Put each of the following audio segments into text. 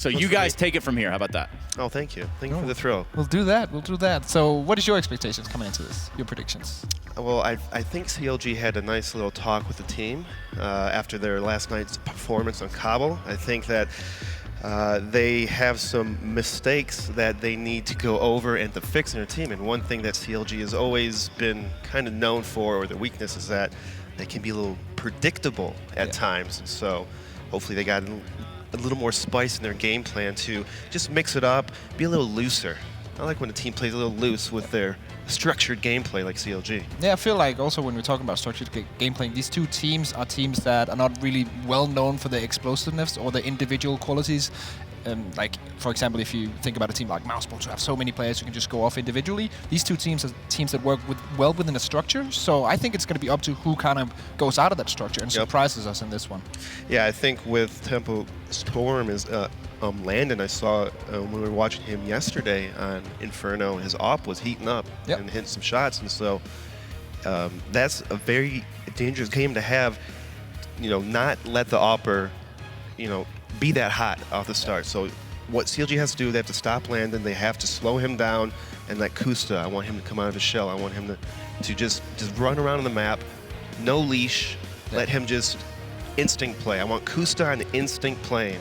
So you guys take it from here. How about that? Oh, thank you. Thank you for the thrill. We'll do that. We'll do that. So what is your expectations coming into this? Your predictions? Well, I think CLG had a nice little talk with the team after their last night's performance on Kabul. I think that they have some mistakes that they need to go over and to fix in their team. And one thing that CLG has always been kind of known for, or their weakness, is that they can be a little predictable at times. And so hopefully they got a little more spice in their game plan to just mix it up, be a little looser. I like when a team plays a little loose with their structured gameplay like CLG. Yeah, I feel like also when we're talking about structured gameplay, these two teams are teams that are not really well known for their explosiveness or their individual qualities. Like, for example, if you think about a team like Mouseball, who have so many players who can just go off individually, these two teams are teams that work well within a structure. So I think it's going to be up to who kind of goes out of that structure and surprises us in this one. Yeah, I think with Tempo Storm is Landon, I saw when we were watching him yesterday on Inferno, his op was heating up and hitting some shots, and so that's a very dangerous game to have. You know, not let the opper, be that hot off the start. So what CLG has to do, they have to stop Landon, they have to slow him down, and let Kusta, I want him to come out of his shell. I want him to just run around on the map, no leash, let him just instinct play. I want Kusta on instinct playing,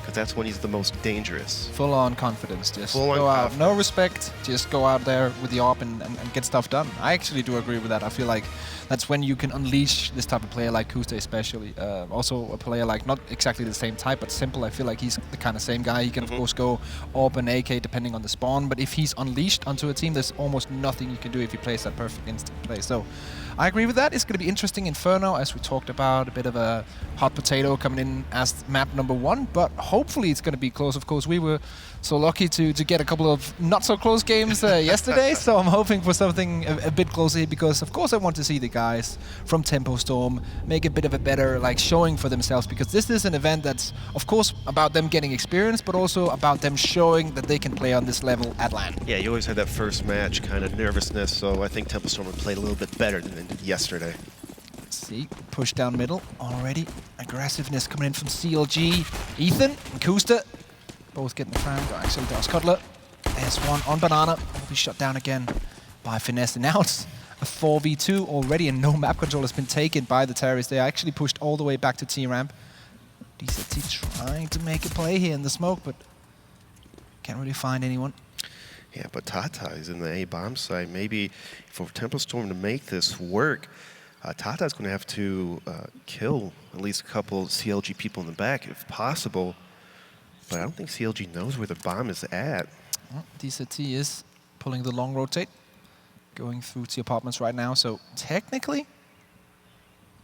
because that's when he's the most dangerous. Full-on confidence, just go out, no respect, just go out there with the AWP and get stuff done. I actually do agree with that. I feel like that's when you can unleash this type of player like Kusta especially. Also a player like, not exactly the same type, but Simple. I feel like he's the kind of same guy. He can of course go AWP and AK depending on the spawn, but if he's unleashed onto a team, there's almost nothing you can do if he plays that perfect instant play. So I agree with that. It's going to be interesting. Inferno, as we talked about, a bit of a hot potato coming in as map number 1, but hopefully it's going to be close. Of course, we were so lucky to get a couple of not so close games yesterday, so I'm hoping for something a bit closer here, because of course I want to see the guys from Tempo Storm make a bit of a better showing for themselves, because this is an event that's of course about them getting experience, but also about them showing that they can play on this level at LAN. Yeah, you always had that first match kind of nervousness, so I think Tempo Storm played a little bit better than they did yesterday. Let's see, push down middle already. Aggressiveness coming in from CLG. Ethan and Kusta both getting the frag. Actually, that's Cutler. There's one on Banana. Will be shut down again by Finesse. And now it's a 4v2 already, and no map control has been taken by the terrorists. They actually pushed all the way back to T-ramp. DCT trying to make a play here in the smoke, but can't really find anyone. Yeah, but Tata is in the A-bomb site. Maybe for Tempo Storm to make this work, Tata's going to have to kill at least a couple CLG people in the back, if possible. But I don't think CLG knows where the bomb is at. Well, DCT is pulling the long rotate, going through to apartments right now. So technically,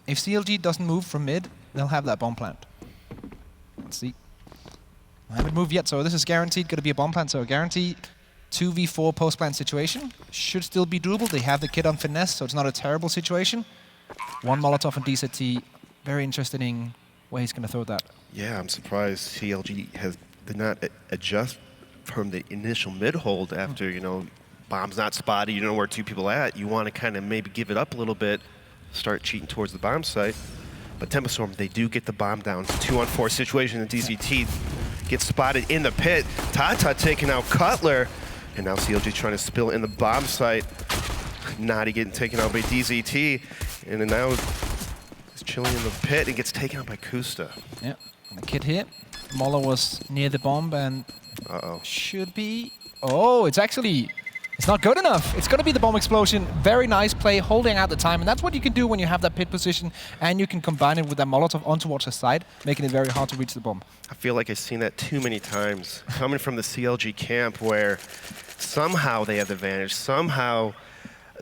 if CLG doesn't move from mid, they'll have that bomb plant. Let's see. I haven't moved yet, so this is guaranteed going to be a bomb plant. So a guaranteed 2v4 post-plant situation. Should still be doable. They have the kid on Finesse, so it's not a terrible situation. One Molotov on DCT. Very interested in where he's going to throw that. Yeah, I'm surprised CLG did not adjust from the initial mid-hold after, bomb's not spotted, you don't know where two people at. You want to kind of maybe give it up a little bit, start cheating towards the bomb site. But Tempo Storm, they do get the bomb down. 2-on-4 situation, and DCT gets spotted in the pit. Tata taking out Cutler, and now CLG trying to spill in the bomb site. Naughty getting taken out by DZT, and then now he's chilling in the pit and gets taken out by Kusta. Yeah, and the kid here. Moller was near the bomb and should be... Oh, it's not good enough. It's going to be the bomb explosion. Very nice play, holding out the time, and that's what you can do when you have that pit position, and you can combine it with that Molotov on towards the side, making it very hard to reach the bomb. I feel like I've seen that too many times, coming from the CLG camp, where somehow they have the advantage, somehow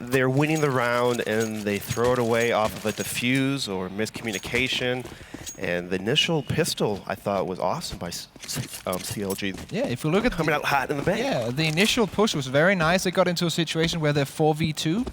they're winning the round, and they throw it away off of a defuse or miscommunication. And the initial pistol, I thought, was awesome by CLG. Yeah, if you look at coming out hot in the bank. Yeah, the initial push was very nice. They got into a situation where they're 4v2,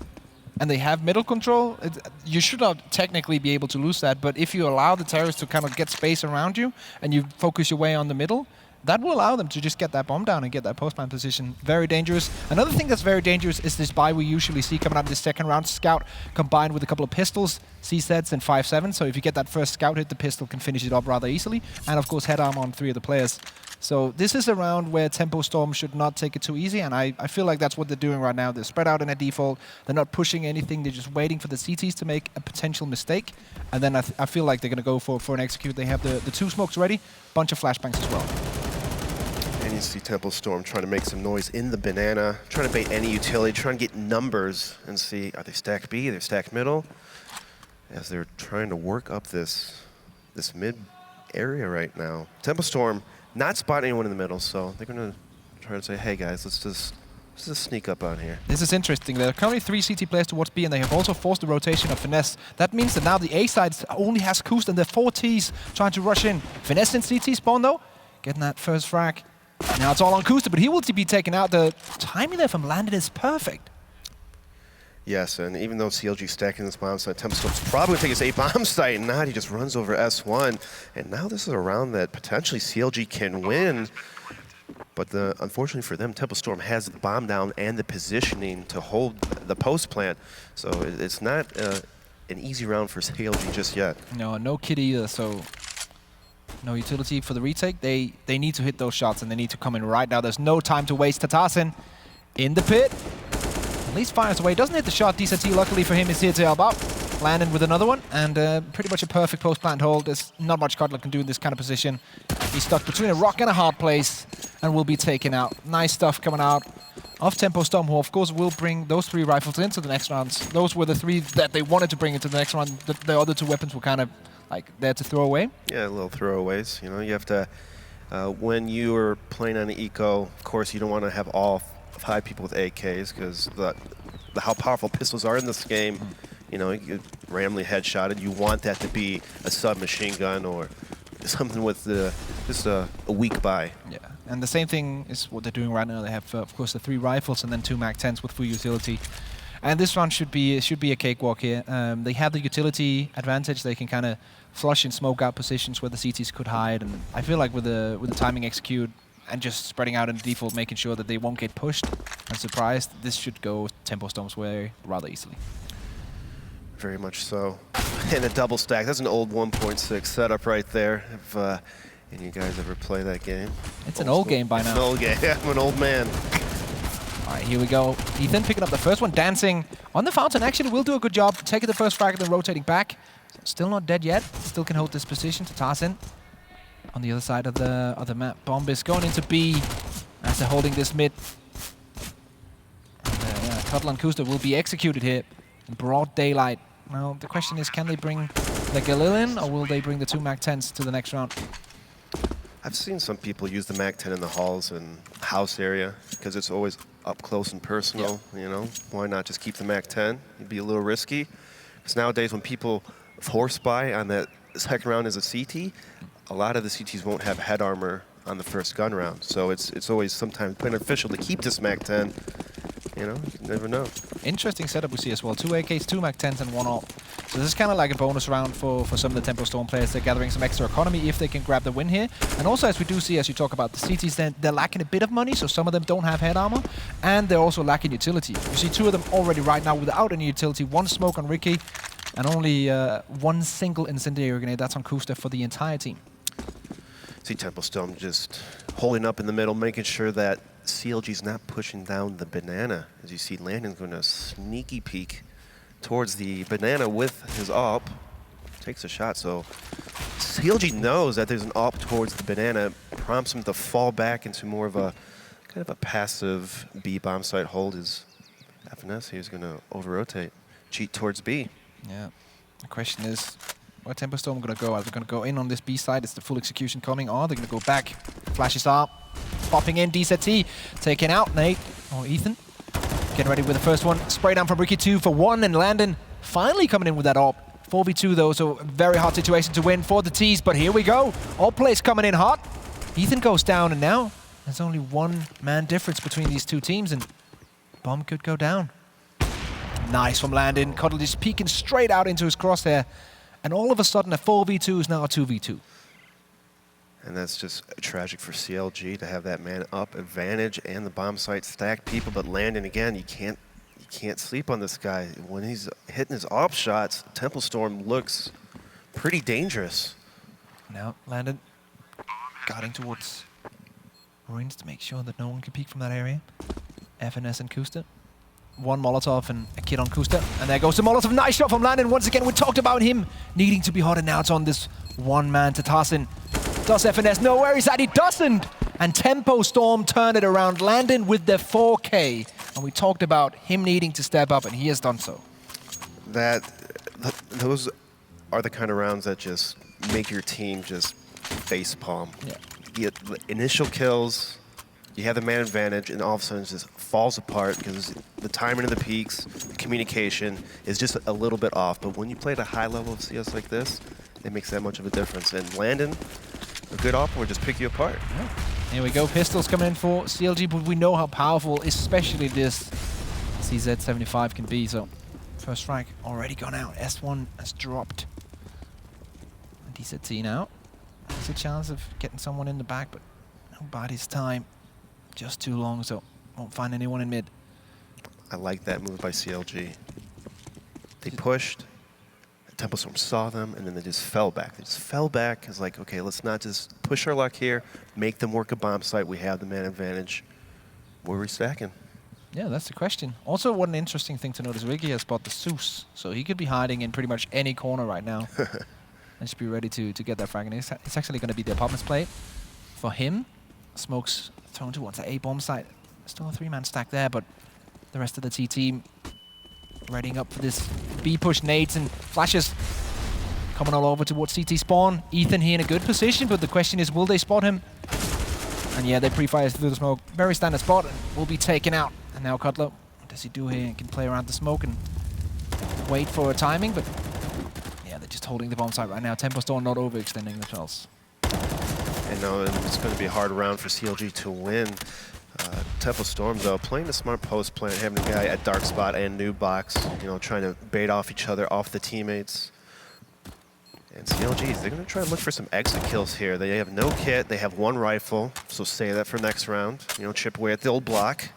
and they have middle control. You should not technically be able to lose that, but if you allow the terrorists to kind of get space around you, and you focus your way on the middle, that will allow them to just get that bomb down and get that post-plant position. Very dangerous. Another thing that's very dangerous is this buy we usually see coming out in the second round. Scout combined with a couple of pistols, C-sets and 5-7. So if you get that first scout hit, the pistol can finish it up rather easily. And of course head armor on 3 of the players. So this is a round where Tempo Storm should not take it too easy, and I feel like that's what they're doing right now. They're spread out in a default. They're not pushing anything. They're just waiting for the CTs to make a potential mistake. And then I feel like they're going to go for an execute. They have the 2 smokes ready, bunch of flashbangs as well. And you see Tempo Storm trying to make some noise in the banana, trying to bait any utility, trying to get numbers and see, are they stacked B, are they stacked middle? As they're trying to work up this mid area right now. Tempo Storm not spotting anyone in the middle, so they're going to try to say, hey guys, let's just sneak up on here. This is interesting. There are currently 3 CT players towards B, and they have also forced the rotation of Finesse. That means that now the A side only has Koost, and there are 4 Ts trying to rush in. Finesse in CT spawn though, getting that first frag. Now it's all on Koost, but he will be taken out. The timing there from Landon is perfect. Yes, and even though CLG stacking this bomb site, Tempo Storm's probably going to take his A bomb site, and not, he just runs over S1. And now this is a round that potentially CLG can win. But unfortunately for them, Tempo Storm has the bomb down and the positioning to hold the post plant. So it's not an easy round for CLG just yet. No kit either, so no utility for the retake. They need to hit those shots, and they need to come in right now. There's no time to waste. Tatasin in the pit. At least fires away. Doesn't hit the shot. DCT, luckily for him, is here to help out. Landon with another one, and pretty much a perfect post-plant hold. There's not much Cutler can do in this kind of position. He's stuck between a rock and a hard place, and will be taken out. Nice stuff coming out of Tempo Storm, who of course will bring those 3 rifles into the next rounds. Those were the 3 that they wanted to bring into the next round. The other 2 weapons were kind of like there to throw away. Yeah, little throwaways. You know, you have to, when you are playing on the eco, of course you don't want to have all 5 people with AKs, because how powerful pistols are in this game. You know, you get randomly headshotted. You want that to be a submachine gun or something with just a weak buy. Yeah, and the same thing is what they're doing right now. They have, of course, the 3 rifles and then 2 MAC-10s with full utility. And this round should be a cakewalk here. They have the utility advantage. They can kind of flush and smoke out positions where the CTs could hide. And I feel like with the timing execute and just spreading out in default, making sure that they won't get pushed and surprised, this should go Tempo Storm's way rather easily. Very much so. And a double stack. That's an old 1.6 setup right there. If any of you guys ever play that game. It's an old game by now. It's an old game. Yeah, I'm an old man. All right, here we go. Ethan picking up the first one, dancing on the fountain. Actually will do a good job, taking the first frag and then rotating back. Still not dead yet. Still can hold this position to Tarzan. On the other side of the map, Bomb is going into B as they're holding this mid. And Cutler and Kuster will be executed here in broad daylight. Now the question is, can they bring the Galil in, or will they bring the 2 MAC-10s to the next round? I've seen some people use the MAC-10 in the halls and house area because it's always up close and personal. Yep. You know, why not just keep the MAC-10? It'd be a little risky. Because nowadays when people force buy on that second round as a CT, a lot of the CTs won't have head armor on the first gun round. So it's always sometimes beneficial to keep this MAC-10. You know, you never know. Interesting setup we see as well. 2 AKs, 2 MAC-10s, and 1 AWP. So this is kind of like a bonus round for some of the Tempo Storm players. They're gathering some extra economy if they can grab the win here. And also, as we do see, as you talk about the CTs, they're lacking a bit of money, so some of them don't have head armor, and they're also lacking utility. You see 2 of them already right now without any utility. 1 smoke on Ricky, and only 1 single incendiary grenade. That's on Kuster for the entire team. See Tempo Storm just holding up in the middle, making sure that CLG's not pushing down the banana. As you see, Landon's going to sneaky peek towards the banana with his AWP. Takes a shot, so CLG knows that there's an AWP towards the banana, prompts him to fall back into more of a kind of a passive B bomb site hold. His FNS here is going to over-rotate, cheat towards B. Yeah, the question is, where Tempo Storm going to go? Are they going to go in on this B side? It's the full execution coming, or they're going to go back? Flashes up, popping in, DZT, taking out Nate, or Ethan. Getting ready with the first one. Spray down from Ricky 2 for 1, and Landon finally coming in with that AWP. 4v2 though, so very hard situation to win for the T's, but here we go. All plays coming in hot. Ethan goes down, and now there's only 1 man difference between these 2 teams, and Bomb could go down. Nice from Landon. Cuddle just peeking straight out into his crosshair. And all of a sudden, a 4v2 is now a 2v2. And that's just tragic for CLG to have that man up advantage and the bomb site stack people, but Landon again, you can't sleep on this guy. When he's hitting his off shots, Temple Storm looks pretty dangerous. Now Landon guarding towards ruins to make sure that no one can peek from that area. FNS and Kusta. One Molotov and a kid on Kusta. And there goes the Molotov. Nice shot from Landon. Once again, we talked about him needing to be hot, and now it's on this one man to Tarsin. Does FNS know where he's at? He doesn't! And Tempo Storm turn it around. Landon with the 4K. And we talked about him needing to step up, and he has done so. Those are the kind of rounds that just make your team just facepalm. Yeah. You get the initial kills, you have the man advantage, and all of a sudden it just falls apart because the timing of the peaks, the communication is just a little bit off. But when you play at a high level of CS like this, it makes that much of a difference. And Landon, a good op will just pick you apart. Yeah. Here we go, pistols coming in for CLG, but we know how powerful, especially this CZ75 can be. So first strike already gone out. S1 has dropped. And DZT now. There's a chance of getting someone in the back, but nobody's time. Just too long, so won't find anyone in mid. I like that move by CLG. They pushed. Temple Storm saw them, and then they just fell back. They just fell back. It's like, okay, let's not just push our luck here, make them work a bomb site. We have the man advantage. Where are we stacking? Yeah, that's the question. Also, what an interesting thing to notice, Ricky has spotted the Zeus, so he could be hiding in pretty much any corner right now. And just be ready to get that frag. And it's actually going to be the apartments play. For him, smokes thrown towards the A bomb site. Still a 3-man stack there, but the rest of the T team readying up for this B push. Nades and flashes coming all over towards CT spawn. Ethan here in a good position, but the question is, will they spot him? And yeah, they pre-fire through the smoke. Very standard spot, and will be taken out. And now Cutler, what does he do here? He can play around the smoke and wait for a timing, but yeah, they're just holding the bomb site right now. Tempo Storm not overextending themselves. And now it's going to be a hard round for CLG to win. Temple Storm, though, playing a smart post plan, having a guy at dark spot and new box, you know, trying to bait off each other, off the teammates. And CLG, they're going to try to look for some exit kills here. They have no kit, they have one rifle, so save that for next round. You know, chip away at the old block.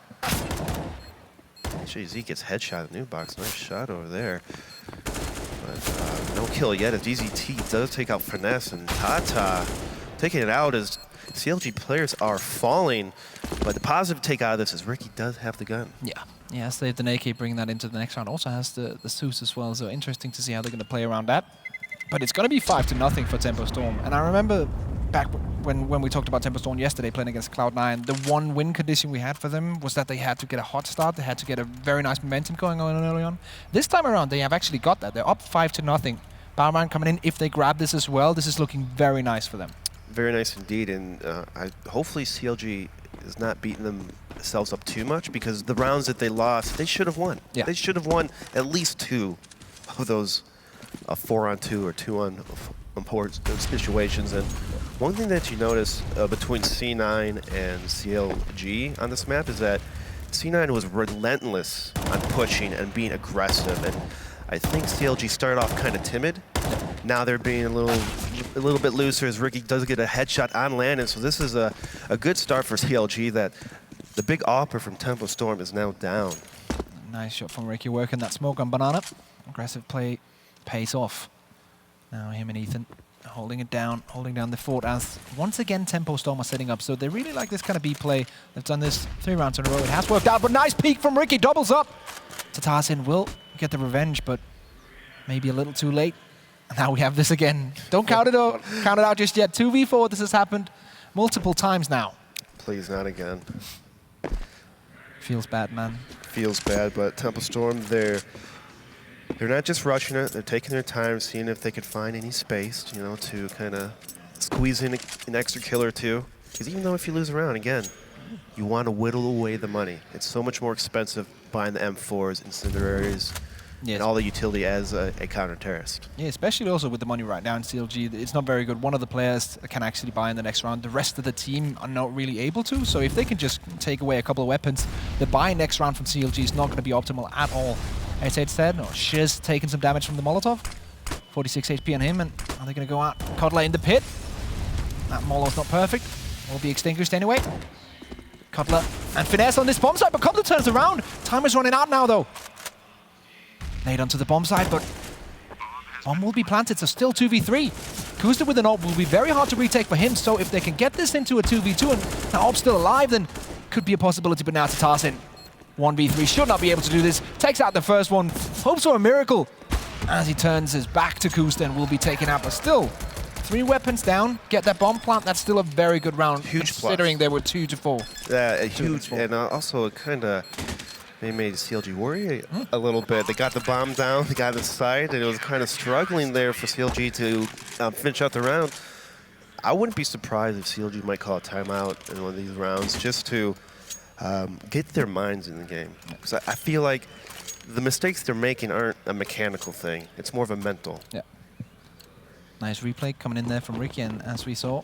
Jeez, he gets headshot at new box. Nice shot over there. But no kill yet as DZT does take out Finesse, and Tata taking it out as CLG players are falling. But the positive take out of this is Ricky does have the gun. Yeah, saved an AK, bringing that into the next round. Also has the Zeus as well, so interesting to see how they're going to play around that. But it's going to be 5-0 for Tempo Storm. And I remember back when we talked about Tempo Storm yesterday playing against Cloud9, the one win condition we had for them was that they had to get a hot start. They had to get a very nice momentum going on early on. This time around, they have actually got that. They're up 5-0. Barman coming in. If they grab this as well, this is looking very nice for them. Very nice indeed, and hopefully CLG is not beating themselves up too much, because the rounds that they lost, they should have won. Yeah. They should have won at least 2 of those 4-on-2 or 2-on-4 situations. And one thing that you notice between C9 and CLG on this map is that C9 was relentless on pushing and being aggressive, and I think CLG started off kind of timid. Now they're being a little bit looser as Ricky does get a headshot on Landon. So this is a good start for CLG. That the big offer from Tempo Storm is now down. Nice shot from Ricky working that smoke on Banana. Aggressive play pays off. Now him and Ethan holding it down, holding down the fort as once again Tempo Storm are setting up. So they really like this kind of B play. They've done this 3 rounds in a row. It has worked out, but nice peek from Ricky. Doubles up. Tatarsin will get the revenge, but maybe a little too late. Now we have this again. Don't count it out just yet. 2v4, this has happened multiple times now. Please, not again. Feels bad, man. Feels bad, but Temple Storm, they're not just rushing it. They're taking their time, seeing if they could find any space, you know, to kind of squeeze in an extra kill or 2. Because even though if you lose a round, again, you want to whittle away the money. It's so much more expensive buying the M4s, incendiaries, and all the utility as a counter-terrorist. Yeah, especially also with the money right now in CLG. It's not very good. One of the players can actually buy in the next round. The rest of the team are not really able to. So if they can just take away a couple of weapons, the buy next round from CLG is not going to be optimal at all. As I said, Shiz taking some damage from the Molotov. 46 HP on him, and are they going to go out? Codler in the pit. That Molo's not perfect. Will be extinguished anyway. Cutler and Finesse on this bomb site, but Cutler turns around. Time is running out now, though. Nade onto the bomb site, but bomb will be planted, so still 2v3. Kusta with an AWP will be very hard to retake for him, so if they can get this into a 2v2 and the AWP's still alive, then could be a possibility, but now to Tarsin. 1v3 should not be able to do this. Takes out the first one. Hopes for a miracle as he turns his back to Kusta and will be taken out, but still 3 weapons down. Get that bomb plant. That's still a very good round. Huge considering they were 2-4. Yeah, huge, and also it kind of made CLG worry a little bit. They got the bomb down, they got inside, and it was kind of struggling there for CLG to finish out the round. I wouldn't be surprised if CLG might call a timeout in one of these rounds just to get their minds in the game. Because I feel like the mistakes they're making aren't a mechanical thing. It's more of a mental. Yeah. Nice replay coming in there from Ricky, and as we saw,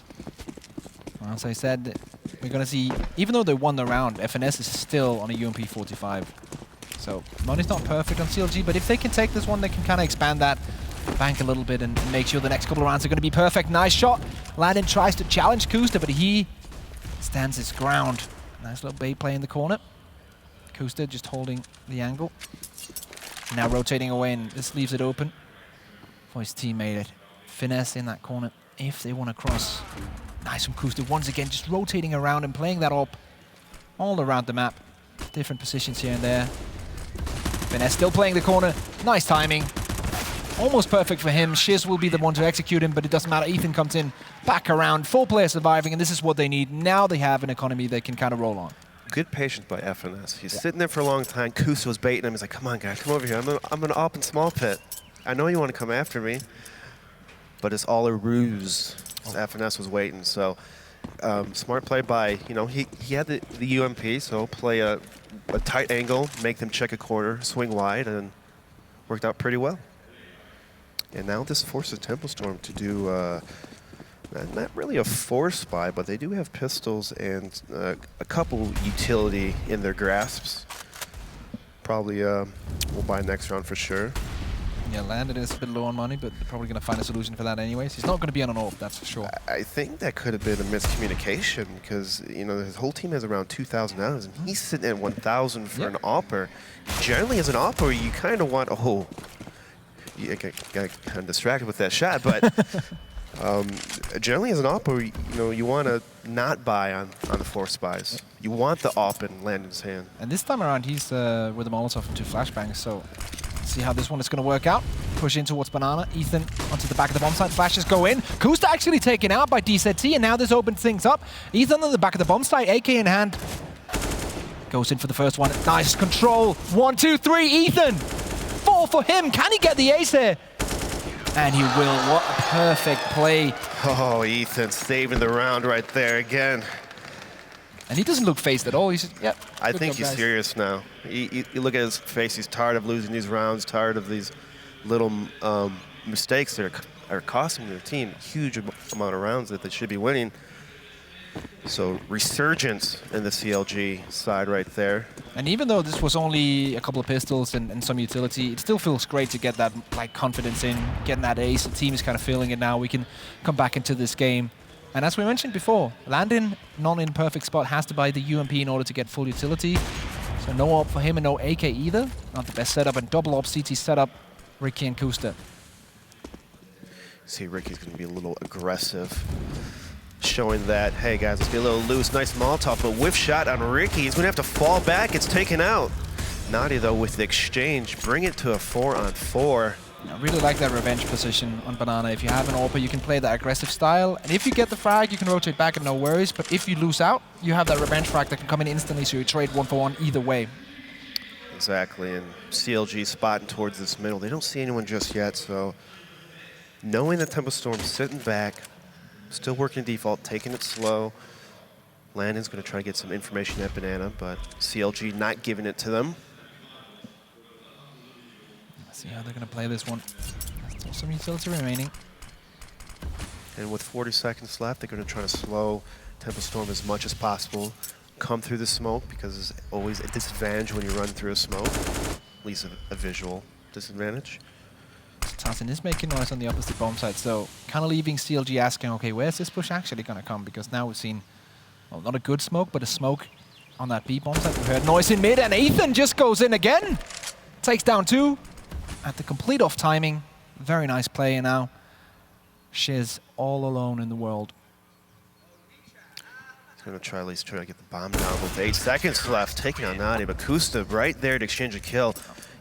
as I said, we're going to see, even though they won the round, FNS is still on a UMP 45. So money's not perfect on CLG, but if they can take this one, they can kind of expand that bank a little bit and make sure the next couple of rounds are going to be perfect. Nice shot. Landon tries to challenge Kusta, but he stands his ground. Nice little bait play in the corner. Kusta just holding the angle. Now rotating away, and this leaves it open for his teammate. Finesse in that corner if they want to cross. Nice from Kusta once again, just rotating around and playing that up all around the map. Different positions here and there. Finesse still playing the corner. Nice timing. Almost perfect for him. Shiz will be the one to execute him, but it doesn't matter. Ethan comes in, back around, 4 players surviving, and this is what they need. Now they have an economy they can kind of roll on. Good patience by FNS. He's sitting there for a long time. Kusta was baiting him. He's like, come on, guys, come over here. I'm an open small pit. I know you want to come after me, but it's all a ruse. FNS was waiting, so smart play by, he had the UMP, so play a tight angle, make them check a corner, swing wide, and worked out pretty well. And now this forces Tempo Storm to do, not really a force buy, but they do have pistols and a couple utility in their grasps. Probably will buy next round for sure. Yeah, Landon is a bit low on money, but they're probably going to find a solution for that anyways. He's not going to be on an AWP, that's for sure. I think that could have been a miscommunication because, his whole team has around 2,000 hours, and he's sitting at 1,000 for an AWPer. Generally, as an AWPer, you kind of want, I got kind of distracted with that shot, but generally as an AWPer, you want to not buy on the force buys. You want the AWP in Landon's hand. And this time around, he's with the Molotov and 2 flashbangs, so see how this one is going to work out. Push in towards Banana. Ethan onto the back of the bomb site. Flashes go in. Kusta actually taken out by DZT, and now this opens things up. Ethan on the back of the bomb site, AK in hand. Goes in for the first one. Nice control. 1, 2, 3. Ethan. 4 for him. Can he get the ace here? And he will. What a perfect play. Oh, Ethan saving the round right there again. And he doesn't look phased at all. He's just, yep. I think he's serious now. You look at his face, he's tired of losing these rounds, tired of these little mistakes that are costing their team a huge amount of rounds that they should be winning. So resurgence in the CLG side right there. And even though this was only a couple of pistols and some utility, it still feels great to get that confidence in, getting that ace. The team is kind of feeling it now. We can come back into this game. And as we mentioned before, Landon, not in perfect spot, has to buy the UMP in order to get full utility. So no AWP for him and no AK either. Not the best setup, and double AWP CT setup, Ricky and Kusta. See, Ricky's going to be a little aggressive, showing that, hey guys, let's be a little loose. Nice Molotov, but whiff shot on Ricky. He's going to have to fall back. It's taken out. Nadi, though, with the exchange, bring it to a 4-on-4. I really like that revenge position on Banana. If you have an AWPer, you can play that aggressive style. And if you get the frag, you can rotate back and no worries. But if you lose out, you have that revenge frag that can come in instantly, so you trade 1-for-1 either way. Exactly, and CLG spotting towards this middle. They don't see anyone just yet, so knowing that Tempo Storm's sitting back, still working default, taking it slow. Landon's going to try to get some information at Banana, but CLG not giving it to them. See how they're going to play this one. Still some utility remaining. And with 40 seconds left, they're going to try to slow Tempo Storm as much as possible. Come through the smoke, because it's always a disadvantage when you run through a smoke. At least a visual disadvantage. Tarsin is making noise on the opposite bomb side, so kind of leaving CLG asking, okay, where's this push actually going to come? Because now we've seen, well, not a good smoke, but a smoke on that B bomb side. We heard noise in mid, and Ethan just goes in again. Takes down 2 at the complete off timing. Very nice play now. Shiz all alone in the world. He's going to try at least try to get the bomb down with 8 seconds left, taking on Nadi, but Kusta right there to exchange a kill.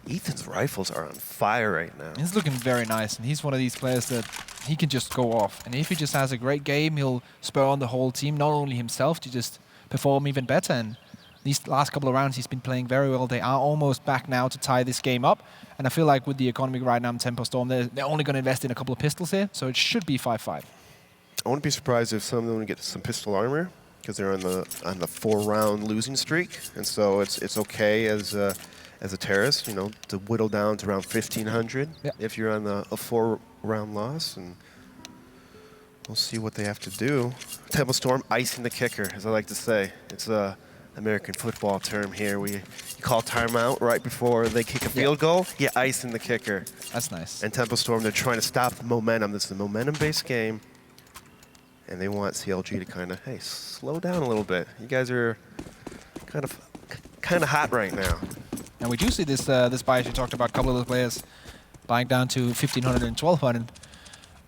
Ethan's rifles are on fire right now. He's looking very nice, and he's one of these players that he can just go off. And if he just has a great game, he'll spur on the whole team, not only himself, to just perform even better. And these last couple of rounds, he's been playing very well. They are almost back now to tie this game up. And I feel like with the economy right now in Tempo Storm, they're only going to invest in a couple of pistols here, so it should be 5-5. I wouldn't be surprised if some of them get some pistol armor, because they're on the 4-round losing streak, and so it's okay as a terrorist, you know, to whittle down to around 1,500 if you're on a 4-round loss, and we'll see what they have to do. Tempo Storm icing the kicker, as I like to say. It's a American football term here. You call timeout right before they kick a field goal, you icing the kicker. That's nice. And Tempo Storm, they're trying to stop the momentum. This is a momentum-based game, and they want CLG to kind of, hey, slow down a little bit. You guys are kind of hot right now. And we do see this this bias you talked about, a couple of the players buying down to 1,500 and 1,200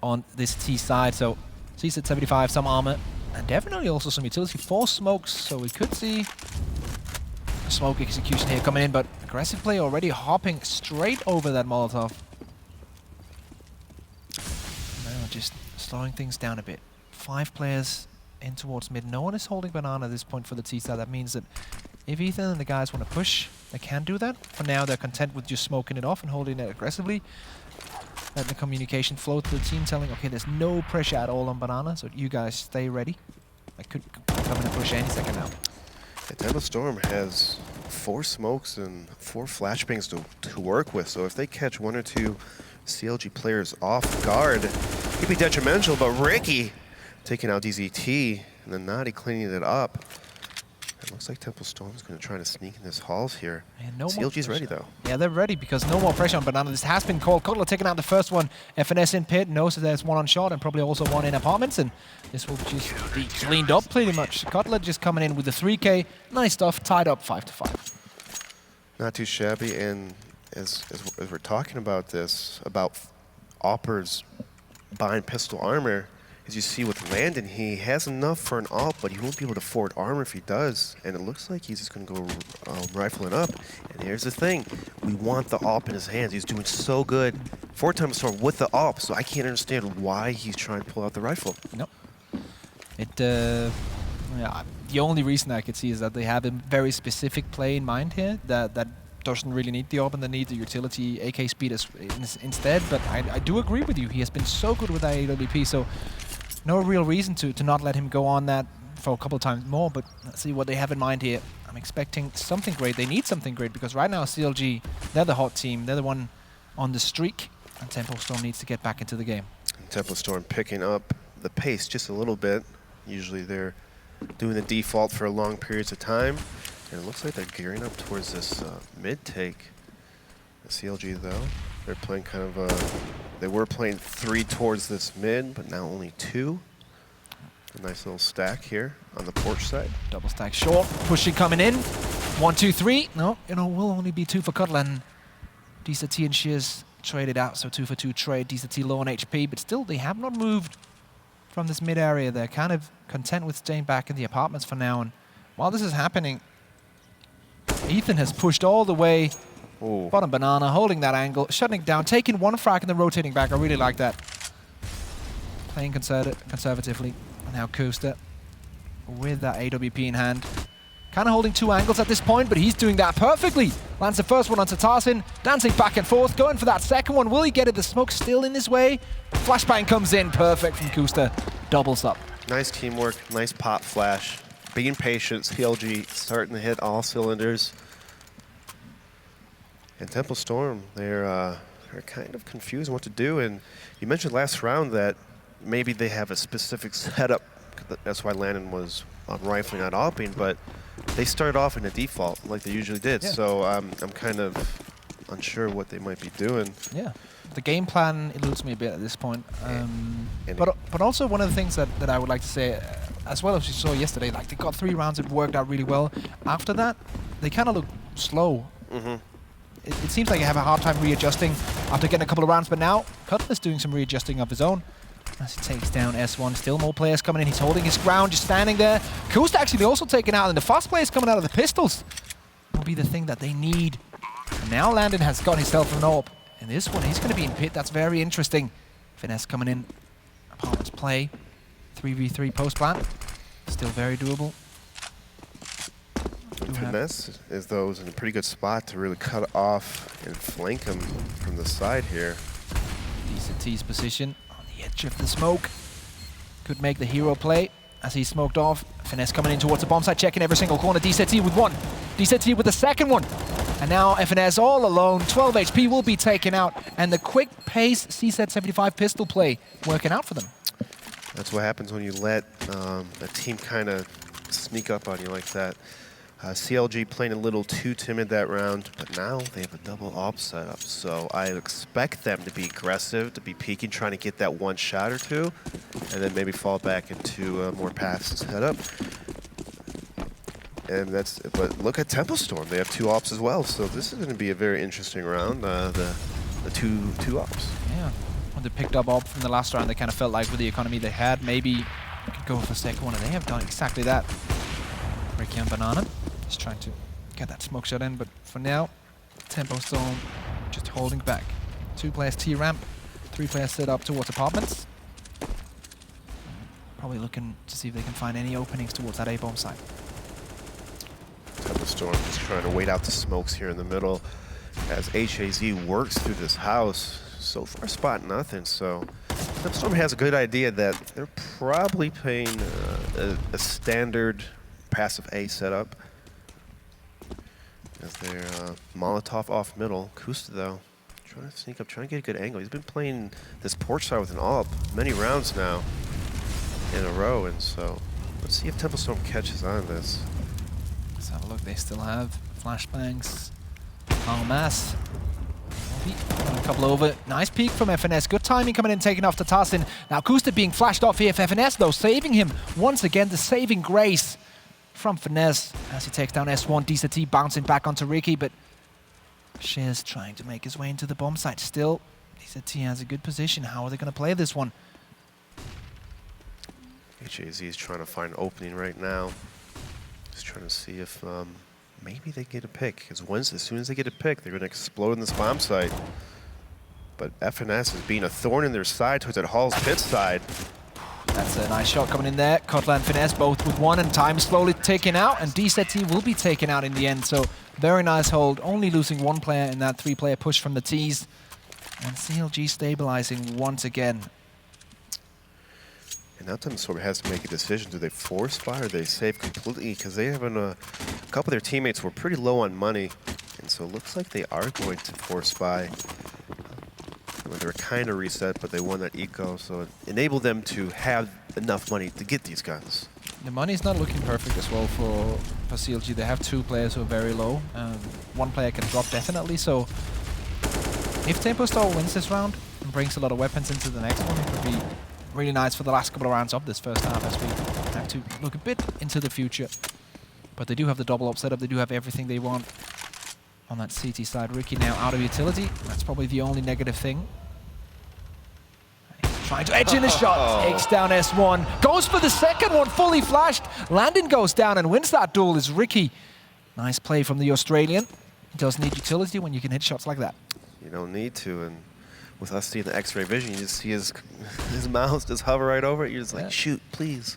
on this T side. So C's at 75, some armor, and definitely also some utility. 4 smokes, so we could see a smoke execution here coming in, but aggressive play already hopping straight over that Molotov. Now just slowing things down a bit. 5 players in towards mid. No one is holding banana at this point for the T side. That means that if Ethan and the guys want to push, they can do that. For now, they're content with just smoking it off and holding it aggressively. Let the communication flow to the team, telling, okay, there's no pressure at all on banana, so you guys stay ready. I could come in and push any second now. The Tempo Storm has 4 smokes and 4 flashbangs to work with, so if they catch 1 or 2 CLG players off guard, it could be detrimental, but Ricky taking out DZT, and then Nadi cleaning it up. It looks like Tempo Storm's going to try to sneak in this halls here. No CLG's ready, though. Yeah, they're ready because no more pressure on banana. This has been called. Cutler taking out the first one. FNS in pit, knows that there's 1 on short and probably also 1 in apartments, and this will just be cleaned up pretty much. Cutler just coming in with the 3K. Nice stuff, tied up 5-5. Not too shabby, and as we're talking about this, about Opper's buying pistol armor, as you see with Landon, he has enough for an AWP, but he won't be able to afford armor if he does. And it looks like he's just going to go rifling up. And here's the thing. We want the AWP in his hands. He's doing so good 4 times storm with the AWP, so I can't understand why he's trying to pull out the rifle. Nope. Yeah, the only reason I could see is that they have a very specific play in mind here that doesn't really need the AWP and they need the utility AK speed instead. But I do agree with you. He has been so good with that AWP, so no real reason to not let him go on that for a couple of times more, but let's see what they have in mind here. I'm expecting something great. They need something great because right now CLG, they're the hot team. They're the one on the streak, and Tempo Storm needs to get back into the game. And Tempo Storm picking up the pace just a little bit. Usually they're doing the default for long periods of time, and it looks like they're gearing up towards this mid take. The CLG, though, they're playing kind of they were playing 3 towards this mid, but now only 2. A nice little stack here on the porch side. Double stack short, pushing coming in. 1, 2, 3. No, will only be 2 for Cutler, and DZT and Shears traded out, so 2 for 2 trade. DZT low on HP, but still they have not moved from this mid area. They're kind of content with staying back in the apartments for now, and while this is happening, Ethan has pushed all the way. Ooh. Bottom banana, holding that angle, shutting it down, taking 1 frag and then rotating back. I really like that. Playing conservatively. Now Kusta with that AWP in hand. Kind of holding 2 angles at this point, but he's doing that perfectly. Lands the first one onto Tarsin, dancing back and forth, going for that second one. Will he get it? The smoke's still in his way. Flashbang comes in, perfect from Kusta. Doubles up. Nice teamwork, nice pop flash. Being patient, CLG starting to hit all cylinders. And Tempo Storm, they're kind of confused on what to do. And you mentioned last round that maybe they have a specific setup. That's why Landon was on rifling, not AWPing, but they started off in a default like they usually did. Yeah. So I'm kind of unsure what they might be doing. Yeah. The game plan eludes me a bit at this point. But also one of the things that I would like to say, as well as you saw yesterday, like they got 3 rounds, it worked out really well. After that, they kind of look slow. It seems like they have a hard time readjusting after getting a couple of rounds, but now Cutler's doing some readjusting of his own as he takes down S1. Still more players coming in. He's holding his ground, just standing there. Kusta actually also taken out, and the fast players coming out of the pistols will be the thing that they need. And now Landon has got himself an AWP. In this one, he's going to be in pit. That's very interesting. Finesse coming in. Apartments play. 3v3 post plant. Still very doable. Finesse is those in a pretty good spot to really cut off and flank him from the side here. DZT's position on the edge of the smoke. Could make the hero play as he's smoked off. Finesse coming in towards the bomb site, checking every single corner. DZT with one. DZT with the second one. And now FNS all alone. 12 HP will be taken out. And the quick pace CZ75 pistol play working out for them. That's what happens when you let a team kind of sneak up on you like that. CLG playing a little too timid that round, but now they have a double AWP setup. So I expect them to be aggressive, to be peeking, trying to get that one shot or two, and then maybe fall back into a more passive setup. And but look at Tempo Storm, they have 2 AWPs as well. So this is going to be a very interesting round, the two AWPs. Yeah, when they picked up AWP from the last round, they kind of felt like with the economy they had, maybe they could go for a second one, and they have done exactly that. Ricky and Banana. Just trying to get that smoke shot in, but for now, Tempo Storm just holding back. 2 players T-ramp, 3 players set up towards apartments. Probably looking to see if they can find any openings towards that A-bomb site. Tempo Storm just trying to wait out the smokes here in the middle as HAZ works through this house. So far, spot nothing, so Tempo Storm has a good idea that they're probably playing a standard passive A setup. As they're Molotov off middle. Kusta, though, trying to sneak up, trying to get a good angle. He's been playing this porch side with an AWP many rounds now in a row, and so let's see if Tempo Storm catches on this. Let's have a look. They still have flashbangs en masse. A couple over. Nice peek from FNS. Good timing coming in, taking off the Tassin. Now Kusta being flashed off here for FNS, though, saving him once again. The saving grace from Finesse as he takes down S1. DZT bouncing back onto Ricky, but Shears trying to make his way into the bomb site. Still, DZT has a good position. How are they going to play this one? HAZ is trying to find an opening right now. Just trying to see if maybe they get a pick. Because as soon as they get a pick, they're going to explode in this bomb site. But FNS is being a thorn in their side towards that Hall's pit side. That's a nice shot coming in there. Kotla and Finesse both with one, and time is slowly ticking out, and DZT will be taken out in the end. So very nice hold, only losing 1 player in that 3-player push from the T's. And CLG stabilizing once again. And now Tempo Storm has to make a decision. Do they force buy or they save completely? Because they have a couple of their teammates were pretty low on money. And so it looks like they are going to force buy. They were kind of reset, but they won that eco, so it enabled them to have enough money to get these guns. The money's not looking perfect as well for CLG. They have 2 players who are very low. 1 player can drop definitely, so if Tempo Storm wins this round and brings a lot of weapons into the next one, it could be really nice for the last couple of rounds of this first half as we have to look a bit into the future. But they do have the double AWP setup. They do have everything they want on that CT side. Ricky now out of utility. That's probably the only negative thing. He's trying to edge in a shot. Takes down S1. Goes for the second one, fully flashed. Landon goes down and wins that duel is Ricky. Nice play from the Australian. He does need utility when you can hit shots like that. You don't need to, and with us seeing the X-ray vision, you just see his mouse just hover right over it. You're just like, shoot, please.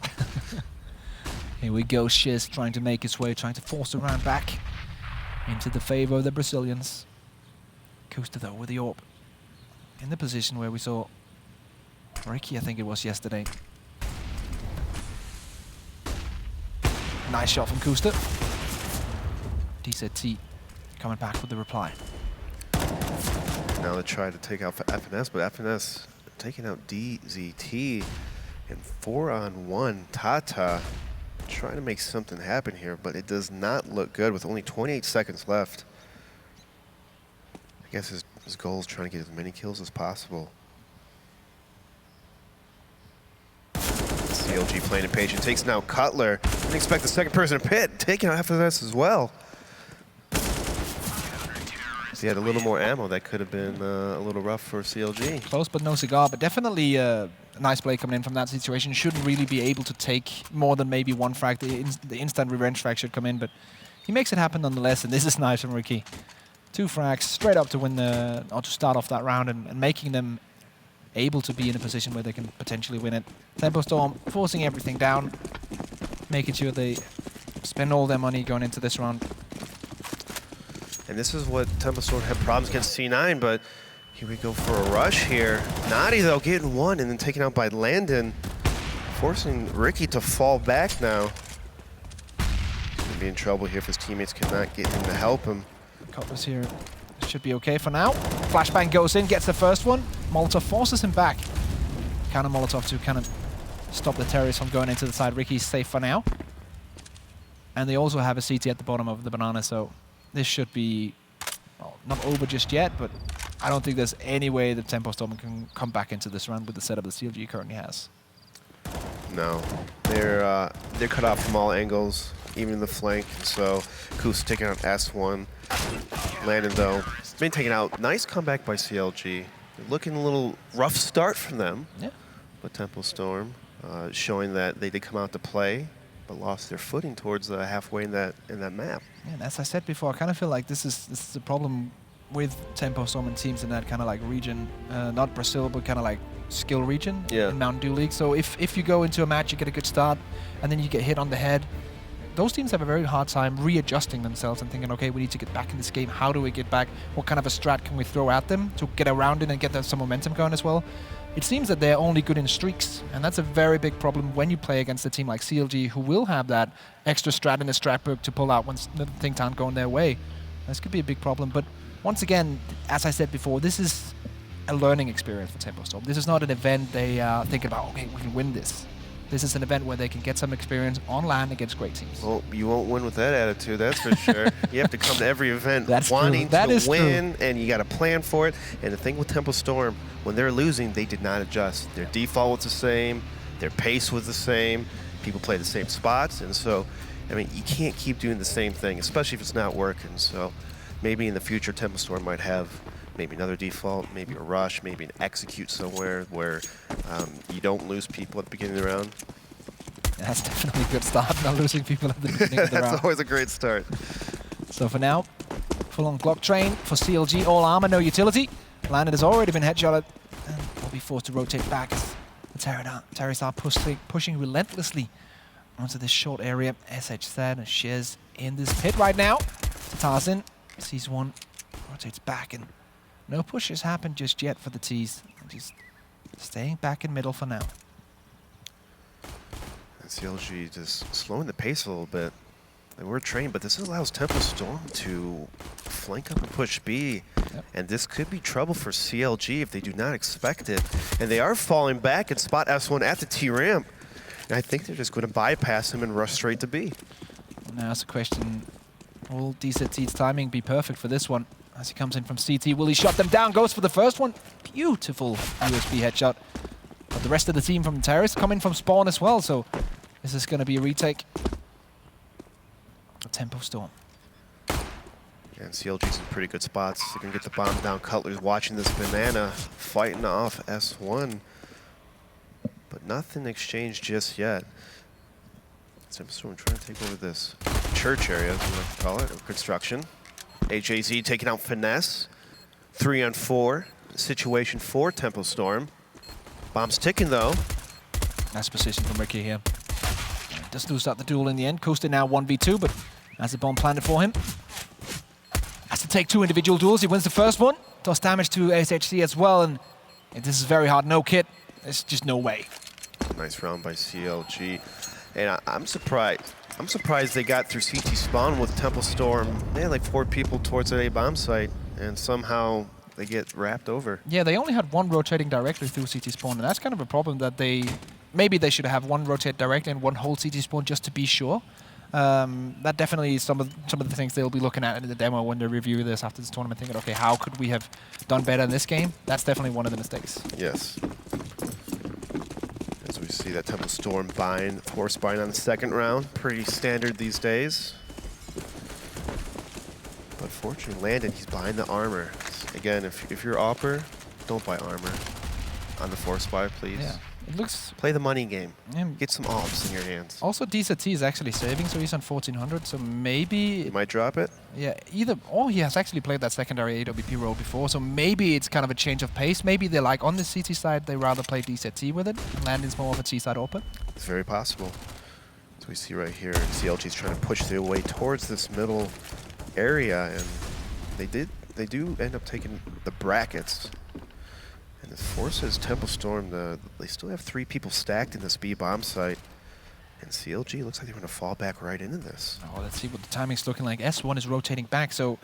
Here we go, Shiz trying to make his way, trying to force the round back into the favor of the Brazilians. Kusta, though, with the AWP in the position where we saw Ricky, I think it was yesterday. Nice shot from Kusta. DZT coming back with the reply. Now they try to take out FNS, but FNS taking out DZT and 4-on-1 Tata. Trying to make something happen here, but it does not look good with only 28 seconds left. I guess his goal is trying to get as many kills as possible. CLG playing impatient, takes now Cutler. Didn't expect the second person to pit, taking out after this as well. If he had a little more ammo, that could have been a little rough for CLG. Close but no cigar, but definitely a nice play coming in from that situation. Shouldn't really be able to take more than maybe one frag. The instant revenge frag should come in, but he makes it happen nonetheless, and this is nice from Ricky. 2 frags straight up to win or to start off that round and making them able to be in a position where they can potentially win it. Tempo Storm forcing everything down, making sure they spend all their money going into this round. And this is what Tempo Storm had problems against C9, but here we go for a rush here. Nadi, though, getting one and then taken out by Landon, forcing Ricky to fall back now. He's going to be in trouble here if his teammates cannot get him to help him. Cutler's here. Should be okay for now. Flashbang goes in, gets the first one. Molotov forces him back. Counter Molotov to kind of stop the terrorists from going into the side. Ricky's safe for now. And they also have a CT at the bottom of the banana, so this should be not over just yet, but I don't think there's any way that Tempo Storm can come back into this round with the setup that CLG currently has. No, they're cut off from all angles, even the flank. So Kus taking out S1. Landon, though, been taken out. Nice comeback by CLG. Looking a little rough start from them. Yeah. But Tempo Storm showing that they did come out to play, but lost their footing towards halfway in that map. Yeah, and as I said before, I kind of feel like this is the problem with Tempo Storm and teams in that kind of like region, not Brazil, but kind of like skill region in Mountain Dew League. So if you go into a match, you get a good start, and then you get hit on the head, those teams have a very hard time readjusting themselves and thinking, okay, we need to get back in this game. How do we get back? What kind of a strat can we throw at them to get around it and get some momentum going as well? It seems that they're only good in streaks, and that's a very big problem when you play against a team like CLG, who will have that extra strat in the strat book to pull out when things aren't going their way. This could be a big problem, but once again, as I said before, this is a learning experience for Tempo Storm. This is not an event they think about, okay, we can win this. This is an event where they can get some experience on LAN against great teams. Well, you won't win with that attitude, that's for sure. You have to come to every event wanting to win, and you got to plan for it. And the thing with Tempo Storm, when they're losing, they did not adjust. Their default was the same, their pace was the same, people play the same spots, and so, I mean, you can't keep doing the same thing, especially if it's not working. So maybe in the future, Tempo Storm might have maybe another default, maybe a rush, maybe an execute somewhere where you don't lose people at the beginning of the round. That's definitely a good start, not losing people at the beginning of the round. That's always a great start. So for now, full-on Glock train for CLG, all armor, no utility. Landon has already been headshotted and will be forced to rotate back as the terrorists are pushing relentlessly onto this short area. SHZ and Shiz in this pit right now. Tarzan sees one, rotates back, and no pushes happen just yet for the T's. Just staying back in middle for now. And CLG just slowing the pace a little bit. They were trained, but this allows Tempo Storm to flank up and push B. Yep. And this could be trouble for CLG if they do not expect it. And they are falling back and spot S1 at the T ramp. And I think they're just going to bypass him and rush straight to B. Now it's a question, will DZT's timing be perfect for this one? As he comes in from CT, will he shut them down? Goes for the first one. Beautiful USB headshot. But the rest of the team from Terrace come in from spawn as well, so this is going to be a retake. A Tempo Storm. Yeah, and CLG's in pretty good spots. They can get the bomb down. Cutler's watching this banana, fighting off S1. But nothing exchanged just yet. Tempo Storm trying to take over this church area, as we like to call it, or construction. HAZ taking out Finesse. 3-on-4 situation for Tempo Storm. Bomb's ticking though. Nice position from Ricky here. Does lose out the duel in the end. Coasted now 1v2, but has the bomb planted for him. Has to take 2 individual duels. He wins the first one. Does damage to SHC as well, and this is very hard. No kit. There's just no way. Nice round by CLG. And I'm surprised. I'm surprised they got through CT spawn with Tempo Storm. They had like 4 people towards that A bomb site, and somehow they get wrapped over. Yeah, they only had 1 rotating directly through CT spawn, and that's kind of a problem that maybe they should have 1 rotate directly and 1 hold CT spawn just to be sure. That definitely is some of the things they'll be looking at in the demo when they review this after this tournament, thinking, okay, how could we have done better in this game? That's definitely one of the mistakes. Yes. As we see that Temple Storm bind, force bind on the second round, pretty standard these days. But fortunately, Landon, he's buying the armor. Again, if you're Opper, don't buy armor on the force buy, please. Yeah. It looks... Play the money game. Yeah. Get some ops in your hands. Also, DZT is actually saving, so he's on 1400, so maybe... He might drop it? Yeah, either... Or he has actually played that secondary AWP role before, so maybe it's kind of a change of pace. Maybe they're like, on the CT side, they rather play DZT with it, and Landon's more of a T-side open. It's very possible. As we see right here, CLG's trying to push their way towards this middle area, and they do end up taking the brackets. And this forces Temple Storm they still have 3 people stacked in this B bomb site. And CLG looks like they're going to fall back right into this. Oh, let's see what the timing's looking like. S1 is rotating back, so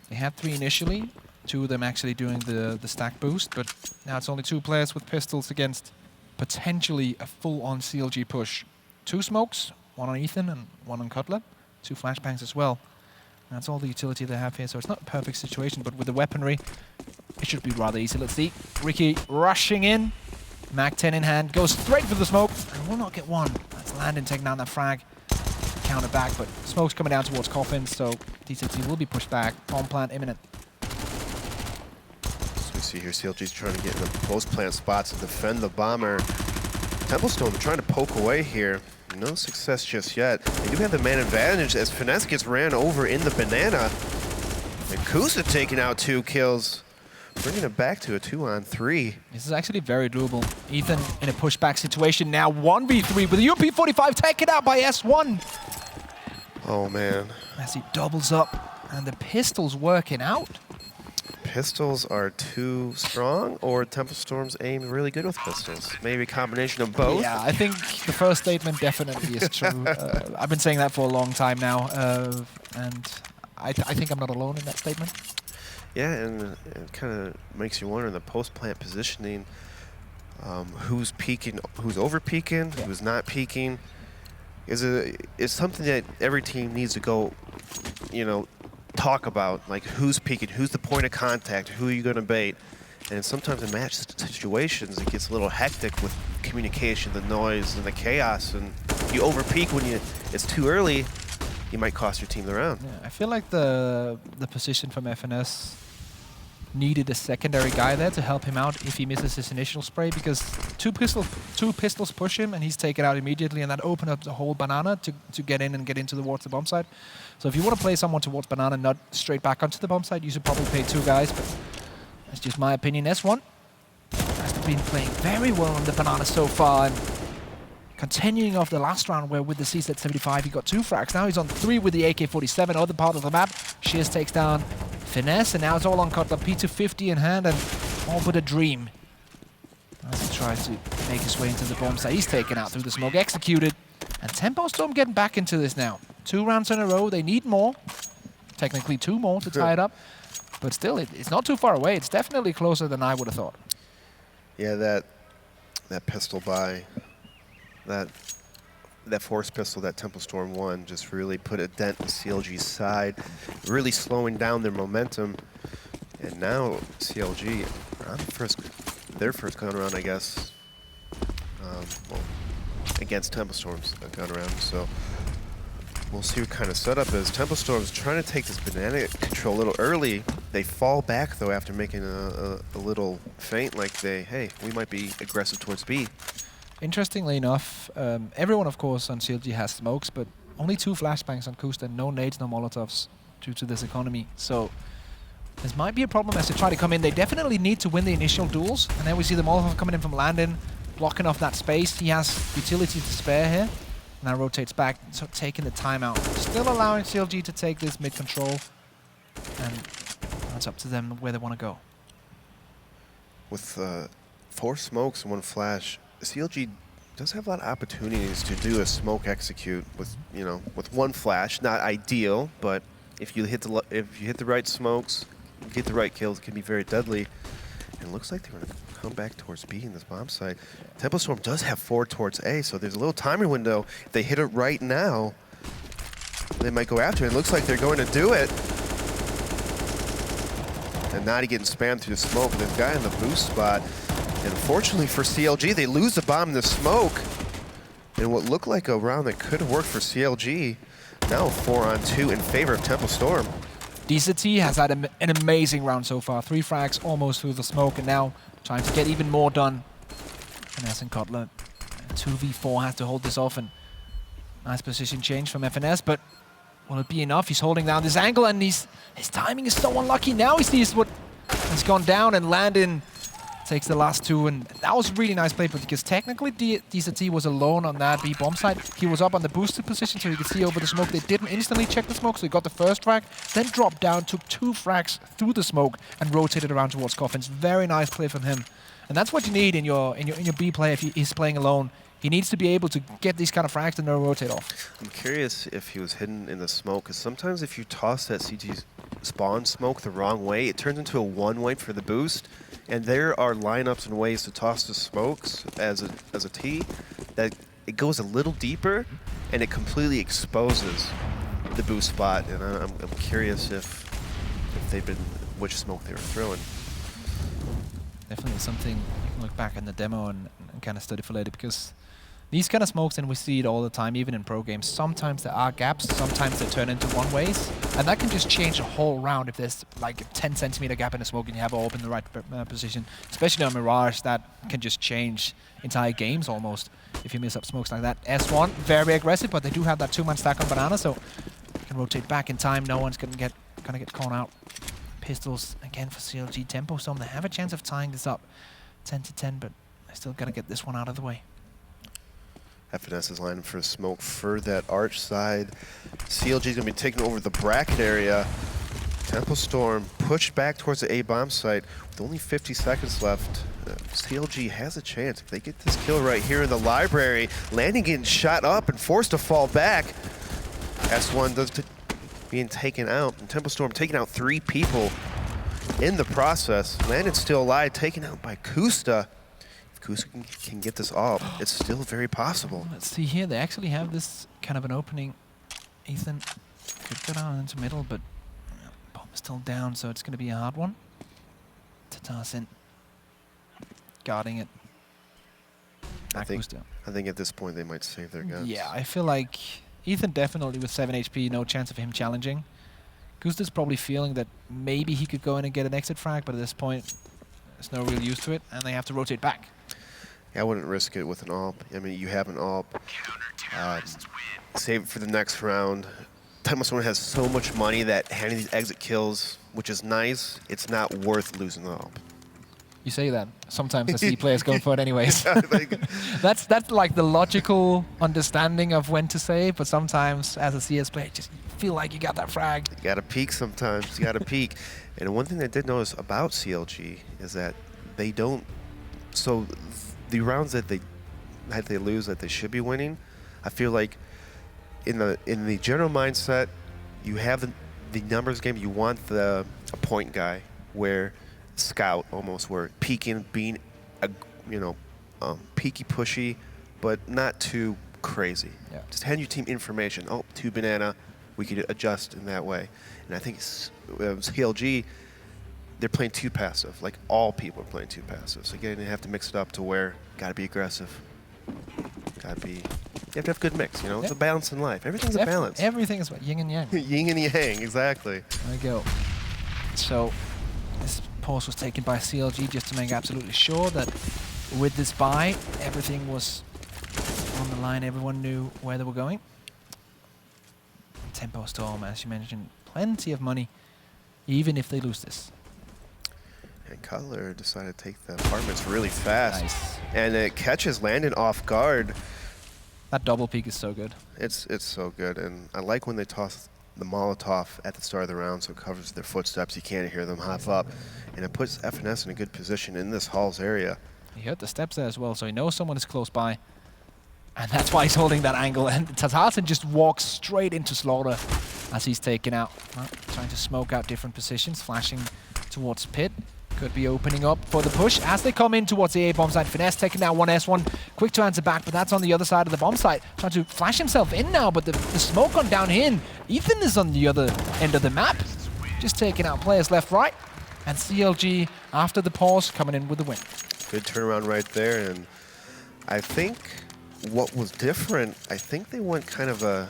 they had 3 initially. 2 of them actually doing the stack boost, but now it's only 2 players with pistols against potentially a full-on CLG push. 2 smokes, 1 on Ethan and 1 on Cutler. 2 flashbangs as well. That's all the utility they have here, so it's not a perfect situation, but with the weaponry, it should be rather easy. Let's see. Ricky rushing in. Mag 10 in hand, goes straight for the smoke, and will not get one. That's Landon taking down that frag. Counter back, but smoke's coming down towards Coffins, so DZT will be pushed back. Bomb plant imminent. So we see here CLG's trying to get in the post plant spots to defend the bomber. Temple Storm trying to poke away here. No success just yet. They do have the man advantage as Finesse gets ran over in the banana. And Kusa taking out 2 kills, bringing it back to a 2-on-3. This is actually very doable. Ethan in a pushback situation now, 1v3 with a UP45 taken out by S1. Oh man. As he doubles up, and the pistol's working out. Pistols are too strong, or Temple Storm's aim really good with pistols? Maybe a combination of both? Yeah, I think the first statement definitely is true. I've been saying that for a long time now, and I think I'm not alone in that statement. Yeah, and it kind of makes you wonder in the post-plant positioning, who's peeking, who's over-peeking, yeah, who's not peeking. Is something that every team needs to go, talk about, like who's peeking, who's the point of contact, who are you going to bait. And sometimes in match situations, it gets a little hectic with communication, the noise, and the chaos. And if you over-peek when it's too early, you might cost your team the round. Yeah, I feel like the position from FNS needed a secondary guy there to help him out if he misses his initial spray, because two pistols push him and he's taken out immediately, and that opened up the whole banana to get in and get into towards the bomb site. So if you want to play someone towards banana, not straight back onto the bomb site, you should probably play 2 guys, but that's just my opinion. S1 has been playing very well on the banana so far, and continuing off the last round where with the CZ75 he got 2 frags. Now he's on 3 with the AK-47, other part of the map. Shears takes down Finesse, and now it's all on Cutler. P250 in hand, and all but a dream as he tries to make his way into the bomb site. He's taken out through the smoke, executed, and Tempo Storm getting back into this now. 2 rounds in a row, they need more. Technically 2 more to tie it up, but still, it's not too far away. It's definitely closer than I would have thought. Yeah, that pistol buy, that force pistol that Temple Storm won just really put a dent in CLG's side, really slowing down their momentum. And now CLG on their first gun round, I guess, well, against Temple Storm's gun round. So we'll see what kind of setup is. Temple Storm's trying to take this banana control a little early. They fall back though after making a little feint, like hey, we might be aggressive towards B. Interestingly enough, everyone, of course, on CLG has smokes, but only 2 flashbangs on Kusta, no nades, no molotovs due to this economy. So this might be a problem as they try to come in. They definitely need to win the initial duels, and then we see the molotov coming in from Landon, blocking off that space. He has utility to spare here. Now rotates back, so taking the timeout. Still allowing CLG to take this mid-control, and it's up to them where they want to go. With 4 smokes and 1 flash, CLG does have a lot of opportunities to do a smoke execute with, with 1 flash. Not ideal, but if you hit the right smokes, get the right kills, it can be very deadly. And it looks like they're going to come back towards B in this bomb site. Temple Storm does have 4 towards A, so there's a little timing window. If they hit it right now, They might go after it. It looks like they're going to do it. And Nadi getting spammed through the smoke. And they've got in the boost spot. And unfortunately for CLG, they lose the bomb in the smoke. And what looked like a round that could have worked for CLG, now 4-on-2 in favor of Temple Storm. DZT has had an amazing round so far. 3 frags almost through the smoke, and now trying to get even more done. FNS and Kotler. 2v4 has to hold this off, and nice position change from FNS, but will it be enough? He's holding down this angle, and his timing is so unlucky. Now he sees what has gone down, and Landon takes the last 2, and that was a really nice play, because technically DZT was alone on that B bomb side. He was up on the boosted position, so he could see over the smoke. They didn't instantly check the smoke, so he got the first frag, then dropped down, took 2 frags through the smoke, and rotated around towards Coffins. Very nice play from him, and that's what you need in your B play if he's playing alone. He needs to be able to get these kind of frags and then rotate off. I'm curious if he was hidden in the smoke, because sometimes if you toss that CT spawn smoke the wrong way, it turns into a one-way for the boost. And there are lineups and ways to toss the smokes as a T that it goes a little deeper and it completely exposes the boost spot. And I'm curious if they've been which smoke they were throwing. Definitely something you can look back in the demo and kind of study for later, because these kind of smokes, and we see it all the time, even in pro games, sometimes there are gaps, sometimes they turn into one-ways, and that can just change a whole round if there's like a 10-centimeter gap in the smoke and you have all in the right position. Especially on Mirage, that can just change entire games almost if you miss up smokes like that. S1, very aggressive, but they do have that 2-man stack on Banana, so you can rotate back in time. No one's gonna get caught out. Pistols, again, for CLG. Tempo Storm, they have a chance of tying this up 10-10, but I still gotta get this one out of the way. FNS is lining for a smoke for that arch side. CLG is going to be taking over the bracket area. Temple Storm pushed back towards the A bomb site with only 50 seconds left. CLG has a chance if they get this kill right here in the library. Landing getting shot up and forced to fall back. S1 does being taken out, and Temple Storm taking out 3 people in the process. Landon's still alive, taken out by Kusta. Kusta can get this off, it's still very possible. Let's see here, they actually have this kind of an opening. Ethan could go down into middle, but bomb is still down, so it's going to be a hard one. Tatarsin guarding it. I think at this point they might save their guns. Yeah, I feel like Ethan definitely with 7 HP, no chance of him challenging. Kusta's probably feeling that maybe he could go in and get an exit frag, but at this point, there's no real use to it, and they have to rotate back. I wouldn't risk it with an AWP. I mean, you have an AWP. Save it for the next round. Temple Storm has so much money that handing these exit kills, which is nice, it's not worth losing the AWP. You say that. Sometimes I see players going for it anyways. That's like the logical understanding of when to save, but sometimes as a CS player, just feel like you got that frag. You gotta peek sometimes, you gotta peek. And one thing I did notice about CLG is that they don't, so the rounds that they lose that they should be winning, I feel like in the general mindset, you have the numbers game, you want a point guy where scout almost, where peeking, being peaky pushy, but not too crazy. Yeah. Just hand your team information. Oh, 2 banana, we could adjust in that way. And I think CLG, they're playing too passive. Like all people are playing too passive. So again, you have to mix it up to where gotta be aggressive. You have to have a good mix, you know? It's a balance in life. Everything's a balance. Everything is about yin and yang. Yin and yang, exactly. There we go. So this pause was taken by CLG just to make absolutely sure that with this buy, everything was on the line. Everyone knew where they were going. Tempo Storm, as you mentioned, plenty of money, even if they lose this. And Cutler decided to take the apartments really fast. Nice. And it catches Landon off guard. That double peek is so good. It's so good. And I like when they toss the Molotov at the start of the round so it covers their footsteps. You can't hear them hop up. And it puts FNS in a good position in this Halls area. He heard the steps there as well, so he knows someone is close by. And that's why he's holding that angle. And Tatarsin just walks straight into Slaughter as he's taken out. Trying to smoke out different positions, flashing towards Pit. Could be opening up for the push as they come in towards the A bomb site. Finesse taking down 1S1. Quick to answer back, but that's on the other side of the bomb site. Trying to flash himself in now, but the smoke on down in. Ethan is on the other end of the map. Just taking out players left, right. And CLG, after the pause, coming in with the win. Good turnaround right there. And I think what was different, I think they went kind of a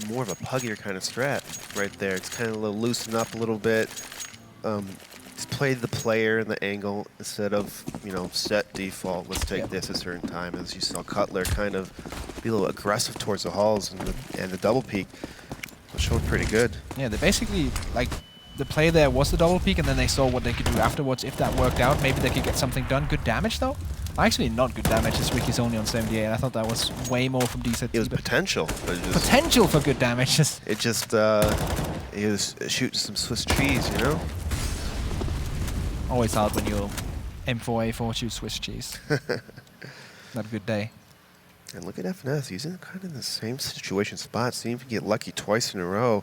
more of a puggier kind of strat right there. It's kind of loosen up a little bit. Just play the player and the angle instead of, you know, set default. Let's take this a certain time. As you saw Cutler kind of be a little aggressive towards the halls and the double peak. It showed pretty good. Yeah, they basically, like, the play there was the double peak, and then they saw what they could do afterwards. If that worked out, maybe they could get something done. Good damage, though. Actually, not good damage. This Ricky's only on 78. I thought that was way more from DZ. It was potential. Potential for good damage. It just, he was shooting some Swiss cheese, you know? Always hard when you M4A4 shoot Swiss cheese. Not a good day. And look at FNS. He's in kind of the same situation spot. Seeing if he can get lucky twice in a row.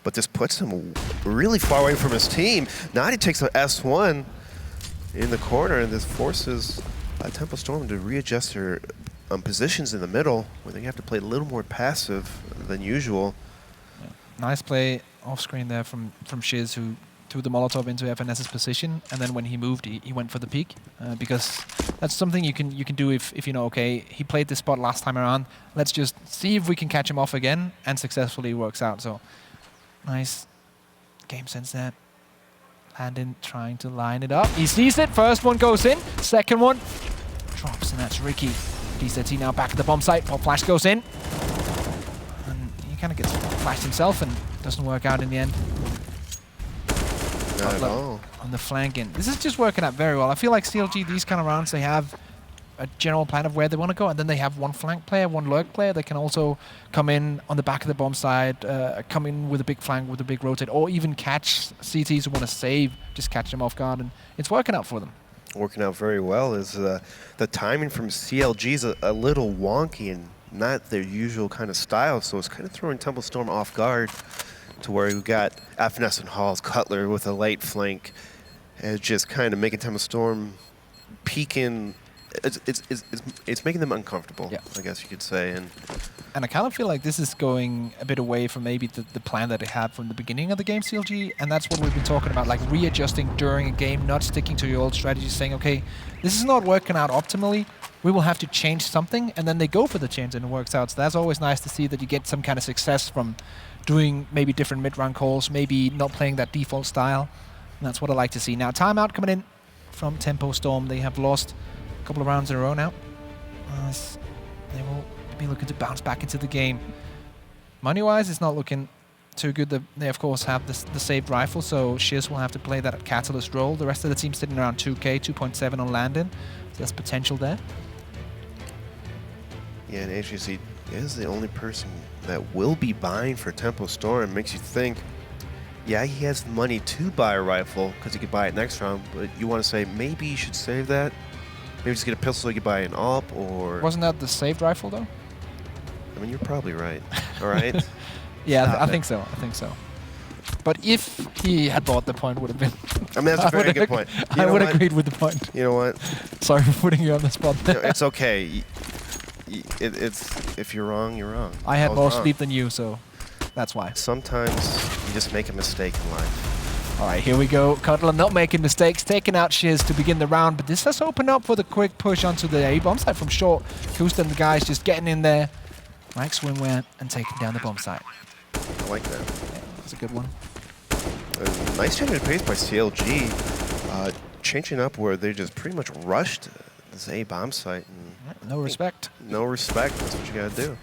But this puts him really far away from his team. Now he takes an S1 in the corner, and this forces Tempo Storm to readjust their positions in the middle, where they have to play a little more passive than usual. Yeah. Nice play off screen there from Shiz, who threw the Molotov into FNS's position, and then when he moved, he went for the peak, because that's something you can do if you know, okay, he played this spot last time around. Let's just see if we can catch him off again, and successfully works out. So nice game sense there. Landon trying to line it up. He sees it. First one goes in. Second one drops, and that's Ricky. DZT now back at the bomb site. Pop flash goes in. And he kind of gets flashed himself and doesn't work out in the end. Not at all. On the flanking. This is just working out very well. I feel like CLG, these kind of rounds, they have a general plan of where they want to go, and then they have one flank player, one lurk player that can also come in on the back of the bomb side, come in with a big flank, with a big rotate, or even catch CTs who want to save, just catch them off guard, and it's working out for them. Working out very well. Is the timing from CLG is a little wonky and not their usual kind of style, so it's kind of throwing Tempo Storm off guard, to where we've got FNS and Halls, Cutler with a late flank, and just kind of making Tempo Storm peek in. It's making them uncomfortable, I guess you could say. And I kind of feel like this is going a bit away from maybe the plan that they had from the beginning of the game, CLG, and that's what we've been talking about, like readjusting during a game, not sticking to your old strategy, saying, okay, this is not working out optimally, we will have to change something, and then they go for the change and it works out. So that's always nice to see that you get some kind of success from doing maybe different mid-round calls, maybe not playing that default style, and that's what I like to see. Now, timeout coming in from Tempo Storm. They have lost couple of rounds in a row now. They will be looking to bounce back into the game. Money-wise, it's not looking too good. They, of course, have the saved rifle, so Shiz will have to play that catalyst role. The rest of the team sitting around 2K, 2.7 on Landon. So there's potential there. Yeah, and HGC is the only person that will be buying for Tempo Storm. Makes you think, yeah, he has the money to buy a rifle because he could buy it next round, but you want to say maybe you should save that? Maybe just get a pistol, you could buy an AWP, or... Wasn't that the saved rifle, though? I mean, you're probably right. All right? Yeah, I think so. I think so. But if he had bought, the point would have been... I mean, that's a very good point. I would have agreed with the point. You know what? Sorry for putting you on the spot there. You know, it's okay. It's if you're wrong, you're wrong. I had more sleep than you, so that's why. Sometimes you just make a mistake in life. All right, here we go. Cutler not making mistakes, taking out Shiz to begin the round, but this has opened up for the quick push onto the A-bomb site from short. Kusta and the guys just getting in there, like swimwear, and taking down the bomb site. I like that. Yeah, that's a good one. Nice change of pace by CLG, changing up where they just pretty much rushed this A-bomb site. And no respect. No respect, that's what you gotta do.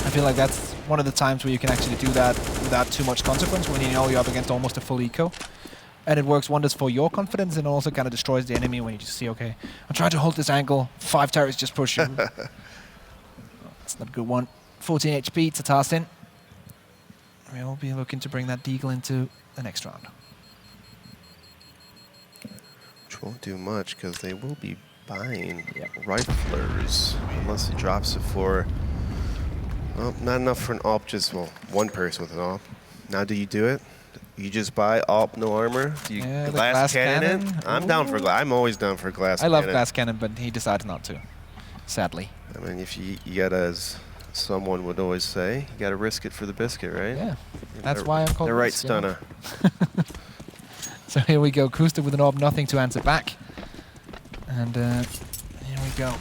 I feel like that's one of the times where you can actually do that without too much consequence, when you know you're up against almost a full eco. And it works wonders for your confidence, and also kind of destroys the enemy when you just see, okay, I'm trying to hold this angle, 5 turrets just pushing. That's not a good one. 14 HP, Tatarsin. We'll be looking to bring that Deagle into the next round. Which won't do much, because they will be buying riflers, unless he drops it for... Well, not enough for an AWP, just, well, one person with an AWP. Now do you do it? You just buy AWP, no armor? Do you glass cannon it? I'm down for I'm always down for glass cannon. I love glass cannon, but he decided not to, sadly. I mean, if you gotta, as someone would always say, you gotta risk it for the biscuit, right? Yeah, that's why I'm called the right stunner. So here we go, Kusta with an AWP, nothing to answer back. And here we go.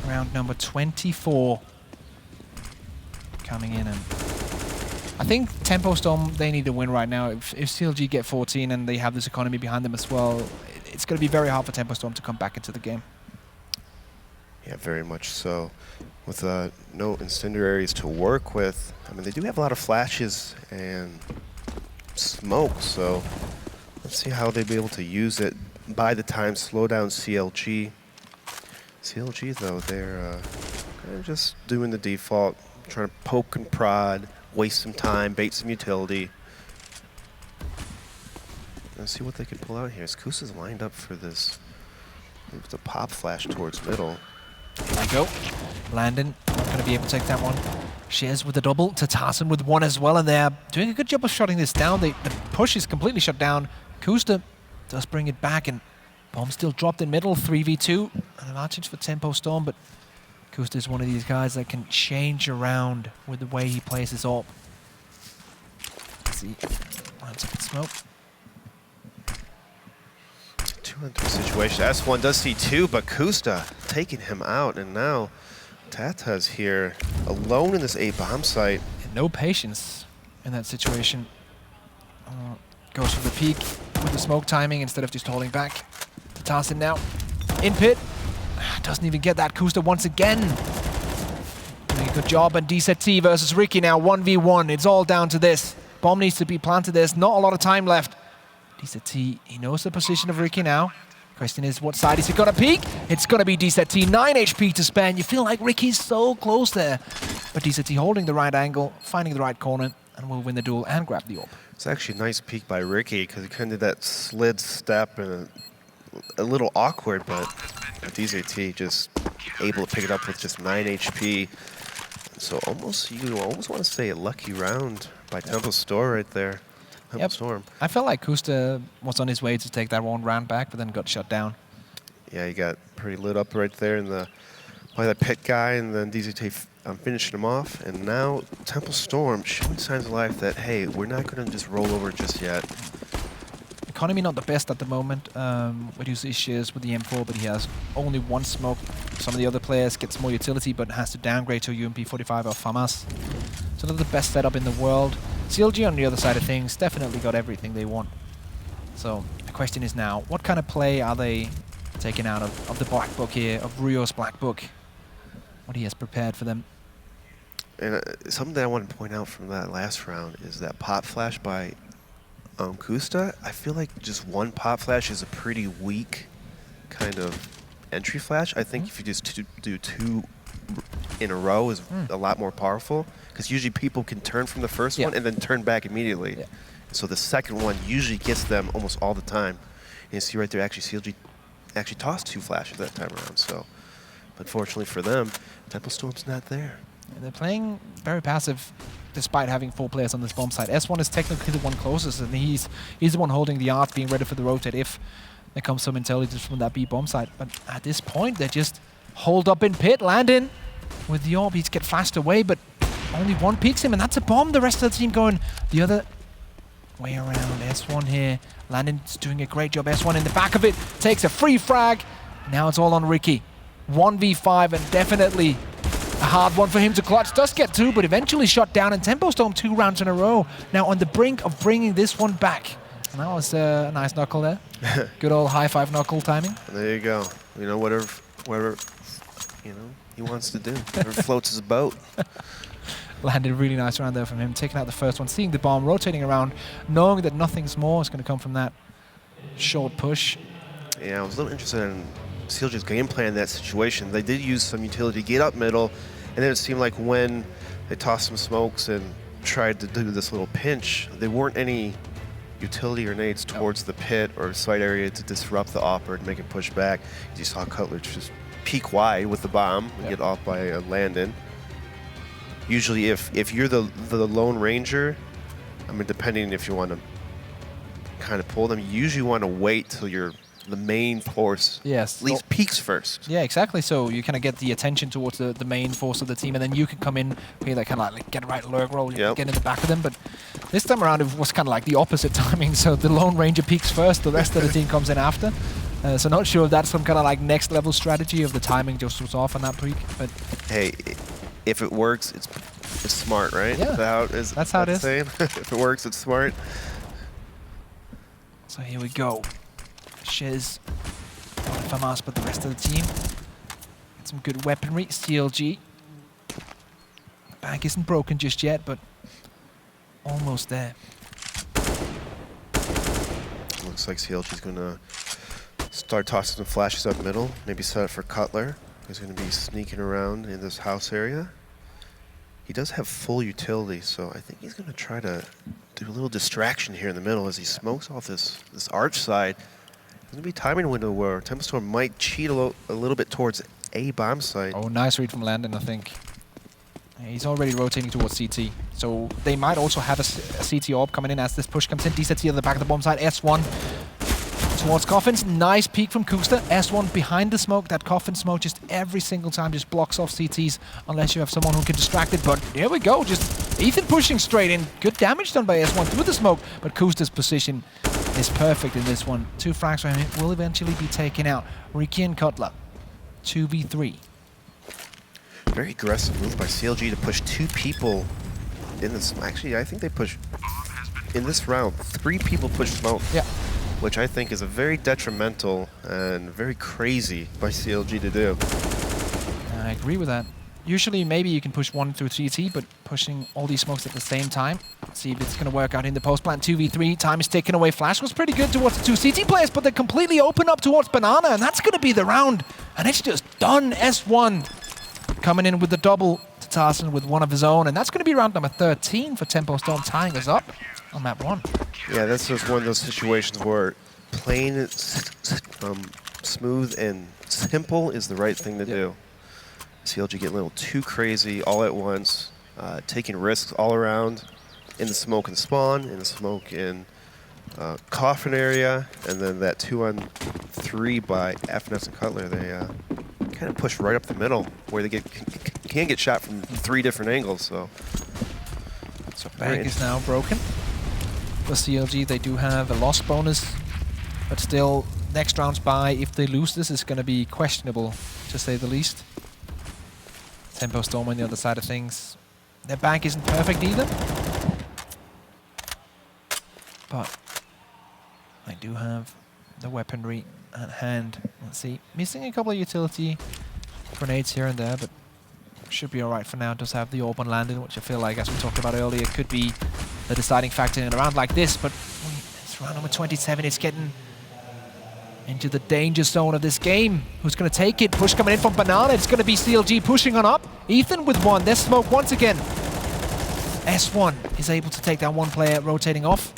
Round number 24 coming in, and I think Tempo Storm, they need to win right now. If CLG get 14 and they have this economy behind them as well, it's going to be very hard for Tempo Storm to come back into the game. Yeah, very much so. With no incendiaries to work with, I mean, they do have a lot of flashes and smoke, so let's see how they'll be able to use it. By the time, slow down CLG. CLG, though, they're kind of just doing the default, trying to poke and prod, waste some time, bait some utility. Let's see what they can pull out here. Kusa's lined up for this. It's a pop flash towards middle. There we go. Landon not going to be able to take that one. Shares with the double. Tatarsen with one as well, and they're doing a good job of shutting this down. The push is completely shut down. Kusta does bring it back, and bomb still dropped in middle. 3v2. An advantage for Tempo Storm, but Kusta is one of these guys that can change around with the way he plays his AWP. Let's see. Lines up in smoke. 2-on-3 situation. S1 does see 2, but Kusta taking him out, and now Tata's here alone in this A bomb site. And no patience in that situation. Goes for the peak with the smoke timing instead of just holding back. Tatarsen now in pit. Doesn't even get that. Kusta once again doing a good job. And DZT versus Ricky now 1v1. It's all down to this. Bomb needs to be planted. There's not a lot of time left. DZT, he knows the position of Ricky now. Question is, what side is he gonna peek? It's gonna be DZT, 9 HP to spare, and you feel like Ricky's so close there. But DZT holding the right angle, finding the right corner, and will win the duel and grab the AWP. It's actually a nice peek by Ricky, because he kind of did that slid step and a little awkward, but DZT just able to pick it up with just 9 HP. So you almost want to say a lucky round by Tempo Storm right there. Yep. Storm. I felt like Kusta was on his way to take that one round back, but then got shut down. Yeah, he got pretty lit up right there by that pit guy, and then DZT finishing him off. And now Tempo Storm showing signs of life that, hey, we're not going to just roll over just yet. Economy not the best at the moment. Reduces shares with the M4, but he has only one smoke. Some of the other players gets more utility, but has to downgrade to UMP45 or FAMAS. So not the best setup in the world. CLG on the other side of things definitely got everything they want. So the question is now, what kind of play are they taking out of the black book here, of Rio's black book? What he has prepared for them. And something that I want to point out from that last round is that pop flash by Kusta. I feel like just one pop flash is a pretty weak kind of entry flash. I think if you just do 2 in a row is a lot more powerful, because usually people can turn from the first one and then turn back immediately. Yeah. So the second one usually gets them almost all the time. And you see right there, actually CLG actually tossed 2 flashes that time around. So, but fortunately for them, Tempo Storm's not there. And they're playing very passive, despite having 4 players on this bomb site. S1 is technically the one closest, and he's the one holding the arc, being ready for the rotate if there comes some intelligence from that B bomb site. But at this point, they just hold up in pit. Landon with the AWP, he's get flashed away, but only one peeks him, and that's a bomb. The rest of the team going the other way around. S1 here. Landon's doing a great job. S1 in the back of it, takes a free frag. Now it's all on Ricky. 1v5, and definitely a hard one for him to clutch. Does get 2, but eventually shot down, and Tempo Storm 2 rounds in a row. Now on the brink of bringing this one back. And that was a nice knuckle there. Good old high 5 knuckle timing. There you go. You know, whatever you know he wants to do. Whatever floats his boat. Landed a really nice round there from him, taking out the first one, seeing the bomb, rotating around, knowing that nothing's more is going to come from that short push. Yeah, I was a little interested in CLG's game plan in that situation. They did use some utility to get up middle, and then it seemed like when they tossed some smokes and tried to do this little pinch, there weren't any utility or nades towards the pit or site area to disrupt the AWP or to make it push back. You saw Cutler just peek wide with the bomb and get off by Landon. Usually if you're the Lone Ranger I mean, depending if you want to kind of pull them, you usually want to wait till the main force at least peaks first. Yeah, exactly. So you kind of get the attention towards the main force of the team, and then you can come in, okay, like kind of like get right lurk roll, get in the back of them. But this time around, it was kind of like the opposite timing. So the Lone Ranger peaks first, the rest of the team comes in after. So not sure if that's some kind of like next level strategy of the timing just was off on that peak. But hey, if it works, it's smart, right? Yeah, that's how it is. If it works, it's smart. So here we go. Shiz, FAMAS, but the rest of the team. Get some good weaponry. CLG. The bag isn't broken just yet, but almost there. Looks like CLG's gonna start tossing some flashes up middle. Maybe set up for Cutler. He's gonna be sneaking around in this house area. He does have full utility, so I think he's gonna try to do a little distraction here in the middle as he smokes off this arch side. There's going to be a timing window where Tempestorm might cheat a little bit towards A bomb site. Oh, nice read from Landon, I think. He's already rotating towards CT. So they might also have a CT orb coming in as this push comes in. DCT on the back of the bomb site. S1 towards Coffins. Nice peek from Kusta. S1 behind the smoke. That Coffin smoke just every single time just blocks off CTs unless you have someone who can distract it. But here we go. Just Ethan pushing straight in. Good damage done by S1 through the smoke. But Kusta's position is perfect in this one. 2 frags for him. It will eventually be taken out. Ricky and Cutler. 2v3. Very aggressive move by CLG to push 2 people in this. Actually, I think they push in this round. 3 people push smoke. Yeah. Which I think is a very detrimental and very crazy by CLG to do. I agree with that. Usually, maybe you can push 1 through CT, but pushing all these smokes at the same time. Let's see if it's going to work out in the post plant. 2v3, time is taken away. Flash was pretty good towards the 2 CT players, but they're completely open up towards Banana, and that's going to be the round. And it's just done. S1 coming in with the double to Tarzan with one of his own, and that's going to be round number 13 for Tempestorm, tying us up on map 1. Yeah, that's just one of those situations where playing smooth and simple is the right thing to do. CLG get a little too crazy all at once, taking risks all around in the smoke and spawn, in the smoke in coffin area, and then that 2-on-3 by FNS and Cutler. They kind of push right up the middle where they can get shot from 3 different angles. So bag is now broken. For CLG, they do have a loss bonus, but still, next round's bye, if they lose this, is going to be questionable, to say the least. Tempestorm on the other side of things. Their bag isn't perfect either, but they do have the weaponry at hand. Let's see, missing a couple of utility grenades here and there, but should be alright for now. Does have the orb on Landon, which I feel like, as we talked about earlier, could be the deciding factor in a round like this, but it's round number 27. It's getting into the danger zone of this game. Who's going to take it? Push coming in from Banana. It's going to be CLG pushing on up. Ethan with 1. There's smoke once again. S1 is able to take down 1 player, rotating off.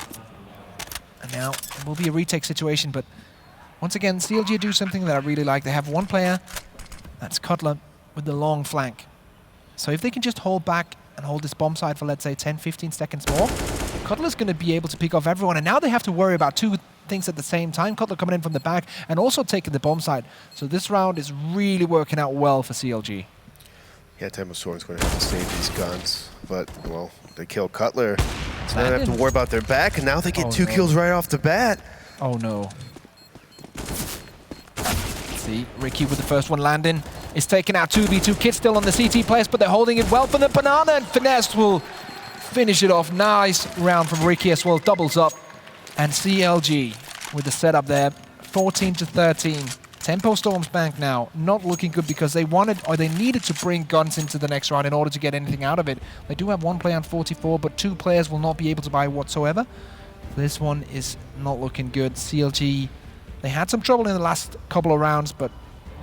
And now it will be a retake situation, but once again, CLG do something that I really like. They have 1 player, that's Cutler, with the long flank. So if they can just hold back and hold this bomb site for, let's say, 10-15 seconds more, Cutler's going to be able to pick off everyone. And now they have to worry about 2 things at the same time. Cutler coming in from the back and also taking the bomb site. So this round is really working out well for CLG. Yeah, Tempestorm's going to have to save these guns. But, well, they kill Cutler. So they don't have to worry about their back, and now they get 2 kills right off the bat. Oh, no. Let's see, Ricky with the first one landing. Is taking out 2v2. Kid still on the CT place, but they're holding it well for the Banana, and Finesse will finish it off. Nice round from Ricky as well. Doubles up. And CLG with the setup there. 14-13. Tempestorm's bank now not looking good because they wanted, or they needed to bring guns into the next round in order to get anything out of it. They do have 1 player on 44, but 2 players will not be able to buy whatsoever. This one is not looking good. CLG, they had some trouble in the last couple of rounds, but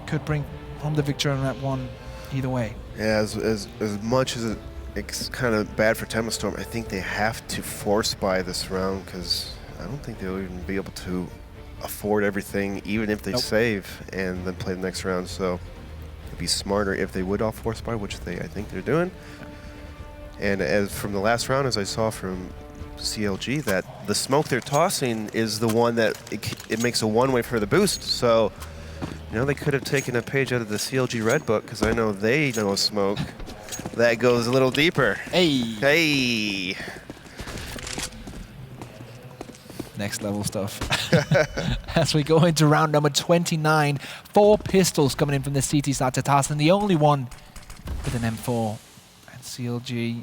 could bring home the victory on that one either way. Yeah, as much as it's kind of bad for Tempestorm, I think they have to force buy this round because I don't think they'll even be able to afford everything, even if they save and then play the next round. So it'd be smarter if they would all force buy, which I think they're doing. And as from the last round, as I saw from CLG that the smoke they're tossing is the one that it makes a one-way for the boost. So, you know, they could have taken a page out of the CLG Red Book, because I know they know a smoke that goes a little deeper. Hey. Hey. Next level stuff. As we go into round number 29, 4 pistols coming in from the CT side to Tarsen, the only one with an M4. And CLG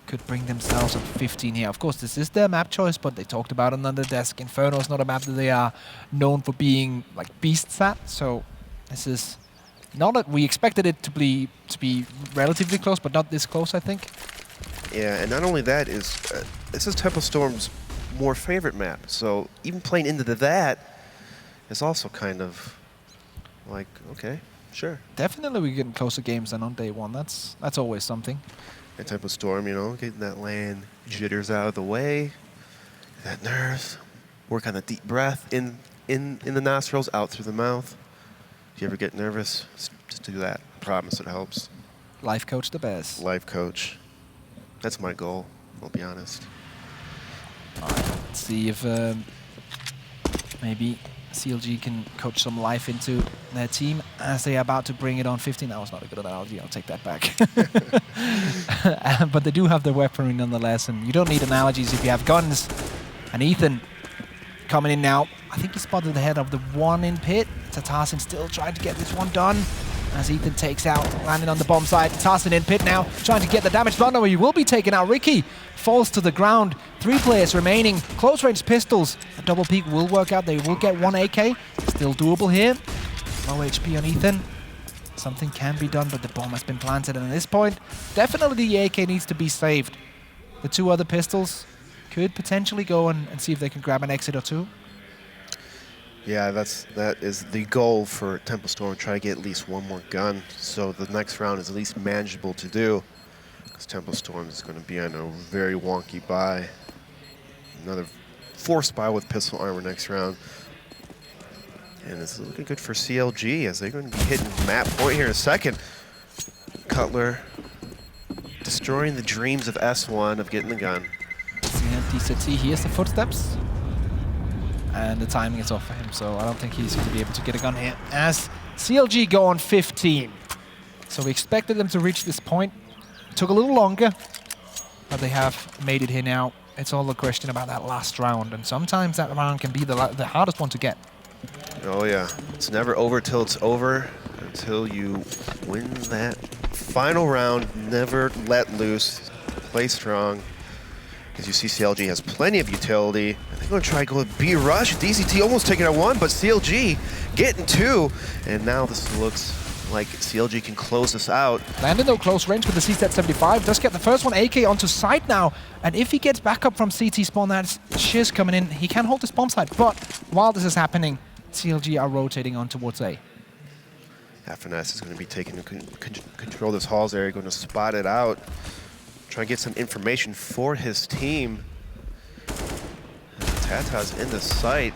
could bring themselves up 15 here. Of course, this is their map choice, but they talked about it on the desk. Inferno is not a map that they are known for being like beasts at, so this is not that we expected it to be relatively close, but not this close, I think. Yeah, and not only that is this is Temple Storm's more favorite map, so even playing into that is also kind of like, okay, sure. Definitely we're getting closer games than on day one. That's always something. And Temple Storm, you know, getting that land jitters out of the way, that nerves, work on the deep breath in the nostrils, out through the mouth. If you ever get nervous, just do that. I promise it helps. Life coach the best. Life coach. That's my goal, I'll be honest. All right, let's see if maybe CLG can coach some life into their team as they are about to bring it on 15. That was not a good analogy, I'll take that back. But they do have the weaponry nonetheless, and you don't need analogies if you have guns. And Ethan coming in now. I think he spotted the head of the one in pit. Tarsen still trying to get this one done as Ethan takes out, landing on the bomb side. Tarsen in pit now, trying to get the damage done. No, he will be taken out. Ricky falls to the ground. 3 players remaining. Close range pistols. A double peek will work out. They will get 1 AK. Still doable here. Low HP on Ethan. Something can be done, but the bomb has been planted. And at this point, definitely the AK needs to be saved. The 2 other pistols could potentially go and see if they can grab an exit or 2. Yeah, that is the goal for Temple Storm. Try to get at least 1 more gun, so the next round is at least manageable to do. Because Temple Storm is going to be on a very wonky buy. Another forced buy with pistol armor next round. And it's looking good for CLG as they're going to be hitting map point here in a second. Cutler destroying the dreams of S1 of getting the gun. DCT hears the footsteps. And the timing is off for him, so I don't think he's going to be able to get a gun here. As CLG go on 15. So we expected them to reach this point. It took a little longer, but they have made it here now. It's all a question about that last round, and sometimes that round can be the hardest one to get. Oh yeah, it's never over till it's over, until you win that final round. Never let loose, play strong. Because you see CLG has plenty of utility. And they're going to try to go with B rush. DCT almost taking out 1, but CLG getting 2. And now this looks like CLG can close this out. Landed though close range with the CZ-75. Does get the first one AK onto site now. And if he gets back up from CT spawn, that's Shiz coming in. He can hold this bomb site. But while this is happening, CLG are rotating on towards A. Finesse is going to be taking control of this halls area, going to spot it out. Trying to get some information for his team. Tata's in the site.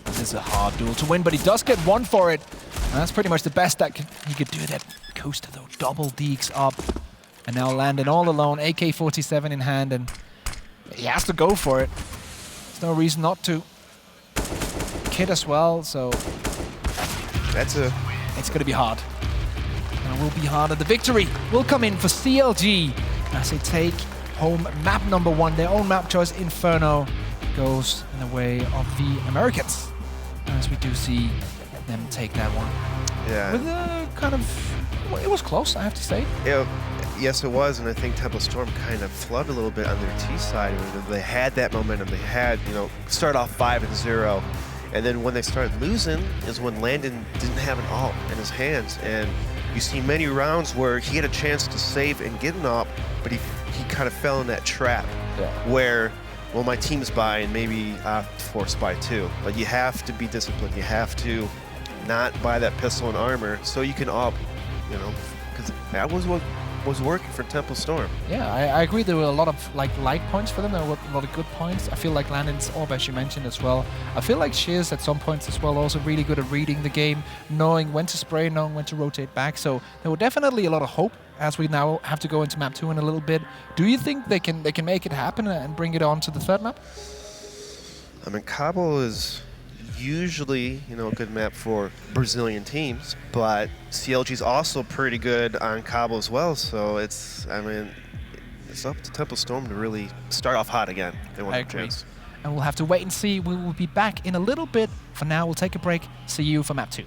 This is a hard duel to win, but he does get 1 for it. And that's pretty much the best that he could do. That coaster though, double deeks up. And now landing all alone, AK-47 in hand, and he has to go for it. There's no reason not to. Kid as well, so it's going to be hard. And it will be harder. The victory will come in for CLG. As they take home map number 1, their own map choice. Inferno goes in the way of the Americans. As we do see them take that one. Yeah. With a kind of, well, it was close, I have to say. Yeah, yes, it was, and I think Temple Storm kind of flubbed a little bit on their T side. They had that momentum. They had, you know, start off 5-0, and then when they started losing is when Landon didn't have an ult in his hands, and you see many rounds where he had a chance to save and get an ult, but he kind of fell in that trap where, well, my team's by and maybe forced by 2. But you have to be disciplined. You have to not buy that pistol and armor so you can ult, you know, because that was what was working for Temple Storm. Yeah, I agree. There were a lot of light points for them. There were a lot of good points. I feel like Landon's orb, as you mentioned as well. I feel like Shiz at some points as well also really good at reading the game, knowing when to spray, knowing when to rotate back. So there were definitely a lot of hope as we now have to go into map 2 in a little bit. Do you think they can make it happen and bring it on to the third map? I mean, Cabo is usually, you know, a good map for Brazilian teams, but CLG is also pretty good on Cabo as well. So it's, I mean, it's up to Tempo Storm to really start off hot again. They want I a agree. chance. And we'll have to wait and see. We will be back in a little bit. For now, we'll take a break. See you for map 2.